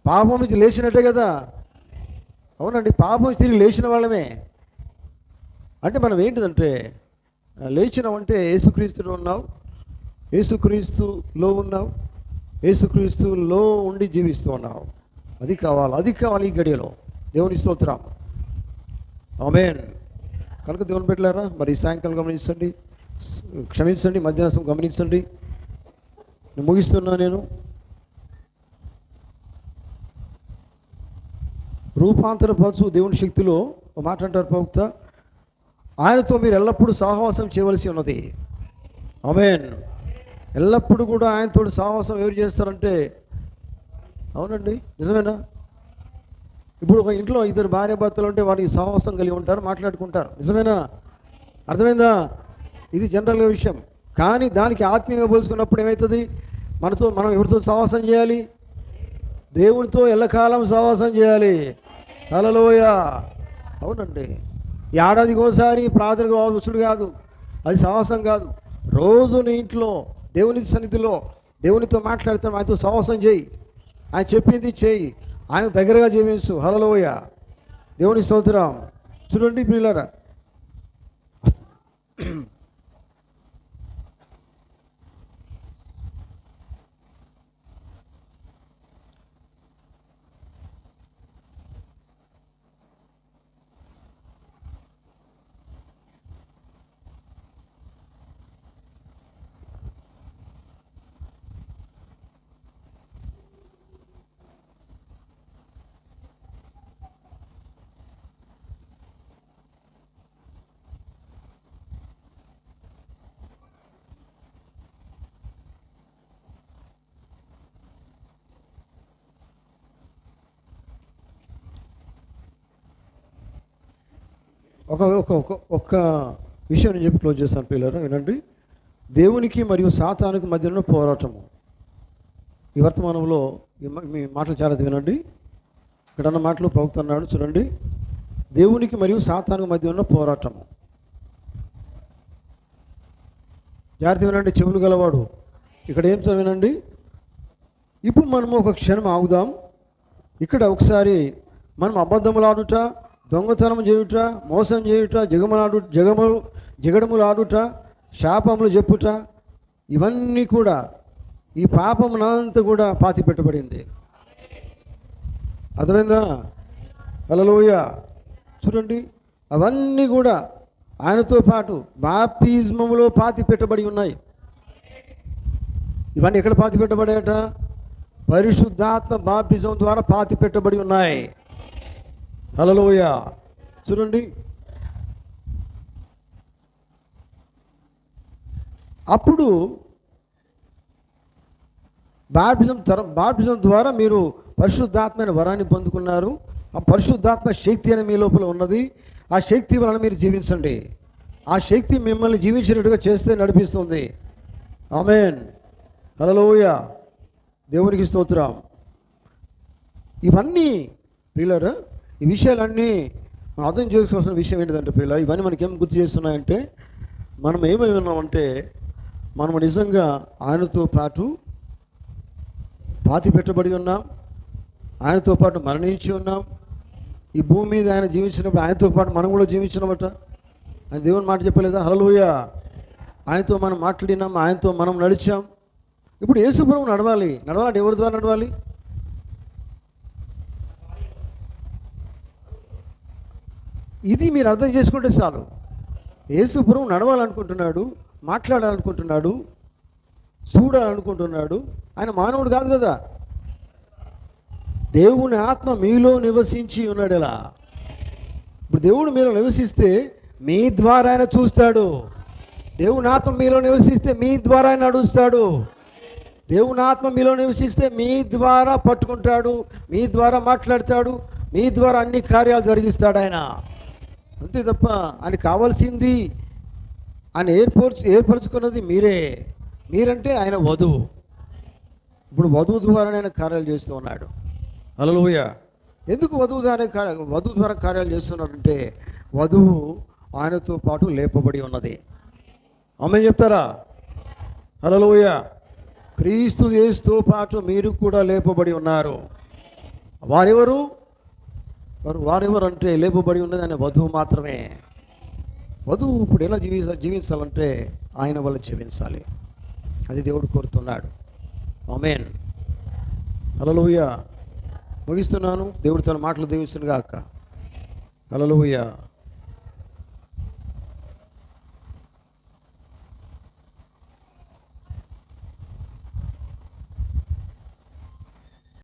పాపం నుంచి లేచినట్టే కదా. అవునండి, పాపం నుంచి తిరిగి లేచిన వాళ్ళమే. అంటే మనం ఏంటిదంటే లేచినామంటే యేసుక్రీస్తులో ఉన్నావు, యేసుక్రీస్తులో ఉన్నావు, యేసుక్రీస్తులో ఉండి జీవిస్తూ ఉన్నావు. అది కావాలి ఈ గడియలో. దేవుని స్తోత్రం. ఆమేన్. కనుక దేవుని పెట్టలేరా మరి సాయంకాలం క్షమించండి, మధ్యాహ్నం గమనించండి. నేను ముగిస్తున్నా. నేను రూపాంతరపరచు దేవుని శక్తిలో ఒక మాట అంటారు ప్రవక్త, ఆయనతో మీరు ఎల్లప్పుడూ సహవాసం చేయవలసి ఉన్నది. ఆమేన్. ఎల్లప్పుడూ కూడా ఆయనతో సహవాసం ఎవరు చేస్తారంటే, అవునండి నిజమేనా? ఇప్పుడు ఒక ఇంట్లో ఇద్దరు భార్య భర్తలు ఉంటే వారికి సహవాసం కలిగి ఉంటారు, మాట్లాడుకుంటారు. నిజమేనా? అర్థమైందా? ఇది జనరల్గా విషయం. కానీ దానికి ఆత్మీయంగా పోల్చుకున్నప్పుడు ఏమవుతుంది? మనం ఎవరితో సహవాసం చేయాలి? దేవునితో ఎల్లకాలం సహవాసం చేయాలి. హల్లెలూయా. అవునండి. ఏడాదికి ఒకసారి ప్రార్థనకు వచ్చుడు కాదు, అది సహవాసం కాదు. రోజు నీ ఇంట్లో దేవుని సన్నిధిలో దేవునితో మాట్లాడుతాం, ఆయనతో సహవాసం చేయి, ఆయన చెప్పింది చేయి, ఆయన దగ్గరగా జీవించు. హల్లెలూయా. దేవుని స్తోత్రం. చూడండి ప్రియులారా, ఒక్క విషయం నేను చెప్పి క్లోజ్ చేస్తాను పిల్లలు, వినండి. దేవునికి మరియు సాతానుకి మధ్యలో పోరాటము. ఈ వర్తమానంలో మీ మాటలు చాలా వినండి. ఇక్కడ అన్న మాటలు ప్రవక్త అన్నాడు, చూడండి. దేవునికి మరియు సాతానుకి మధ్య ఉన్న పోరాటము. జాగ్రత్త వినండి, చెవులు గలవాడు. ఇక్కడ ఏం వినండి. ఇప్పుడు మనము ఒక క్షణం ఆగుదాం. ఇక్కడ ఒకసారి మనం అబద్ధములు ఆడుట, దొంగతనం చేయుట, మోసం చేయుట, జగడములు ఆడుట, శాపములు చెప్పుట, ఇవన్నీ కూడా ఈ పాపమునంతా కూడా పాతి పెట్టబడింది. అర్థమైందా? హల్లెలూయా. చూడండి, అవన్నీ కూడా ఆయనతో పాటు బాప్తిజములో పాతి పెట్టబడి ఉన్నాయి. ఇవన్నీ ఎక్కడ పాతి పెట్టబడాయట? పరిశుద్ధాత్మ బాప్తిజం ద్వారా పాతి పెట్టబడి ఉన్నాయి. హల్లెలూయా. చూడండి, అప్పుడు బాప్తిజం ద్వారా మీరు పరిశుద్ధాత్మైన వరాన్ని పొందుకున్నారు. ఆ పరిశుద్ధాత్మ శక్తి అని మీ లోపల ఉన్నది. ఆ శక్తి వలన మీరు జీవించండి. ఆ శక్తి మిమ్మల్ని జీవించినట్టుగా చేస్తే నడిపిస్తుంది. ఆమేన్. హల్లెలూయా. దేవునికి స్తోత్రం. ఇవన్నీ ప్రియులారా, ఈ విషయాలన్నీ మనం అర్థం చేసుకోవాల్సిన విషయం ఏంటిదంటే ప్రియులారా, ఇవన్నీ మనకేం గుర్తు చేస్తున్నాయంటే, మనం ఏమై ఉన్నామంటే మనం నిజంగా ఆయనతో పాటు పాతి పెట్టబడి ఉన్నాం, ఆయనతో పాటు మరణించి ఉన్నాం. ఈ భూమి మీద ఆయన జీవించినప్పుడు ఆయనతో పాటు మనం కూడా జీవించినామట. ఆయన దేవుని మాట చెప్పలేదా? హల్లెలూయా. ఆయనతో మనం మాట్లాడినాం, ఆయనతో మనం నడిచాం. ఇప్పుడు యేసుప్రభువు నడవాలంటే ఎవరి ద్వారా నడవాలి? ఇది మీరు అర్థం చేసుకుంటే చాలు. యేసుప్రభువు నడవాలనుకుంటున్నాడు, మాట్లాడాలనుకుంటున్నాడు, చూడాలనుకుంటున్నాడు. ఆయన మానవుడు కాదు కదా. దేవుని ఆత్మ మీలో నివసించి ఉన్నాడు. ఎలా? ఇప్పుడు దేవుడు మీలో నివసిస్తే మీ ద్వారా ఆయన చూస్తాడు. దేవుని ఆత్మ మీలో నివసిస్తే మీ ద్వారా ఆయన నడుస్తాడు. దేవుని ఆత్మ మీలో నివసిస్తే మీ ద్వారా పట్టుకుంటాడు, మీ ద్వారా మాట్లాడతాడు, మీ ద్వారా అన్ని కార్యాలు జరిగిస్తాడు ఆయన. అంతే తప్ప ఆయన కావాల్సింది ఆయన ఏర్పరచుకున్నది మీరంటే ఆయన వధువు. ఇప్పుడు వధువు ద్వారా ఆయన కార్యాలు చేస్తూ ఉన్నాడు. హల్లెలూయా. ఎందుకు వధువు ద్వారా కార్యాలు చేస్తున్నాడంటే వధువు ఆయనతో పాటు లేపబడి ఉన్నది. ఆమేన్ చెప్తారా? హల్లెలూయా. క్రీస్తు యేసుతో పాటు మీరు కూడా లేపబడి ఉన్నారు. వారెవరు అంటే లేపబడి ఉన్నది ఆయన వధువు మాత్రమే. వధువు ఇప్పుడు ఎలా జీవించాలంటే ఆయన వల్ల జీవించాలి. అది దేవుడు కోరుతున్నాడు. ఆమేన్. హల్లెలూయా. ముగిస్తున్నాను. దేవుడు తన మాటలు దీవించును గాక. హల్లెలూయా.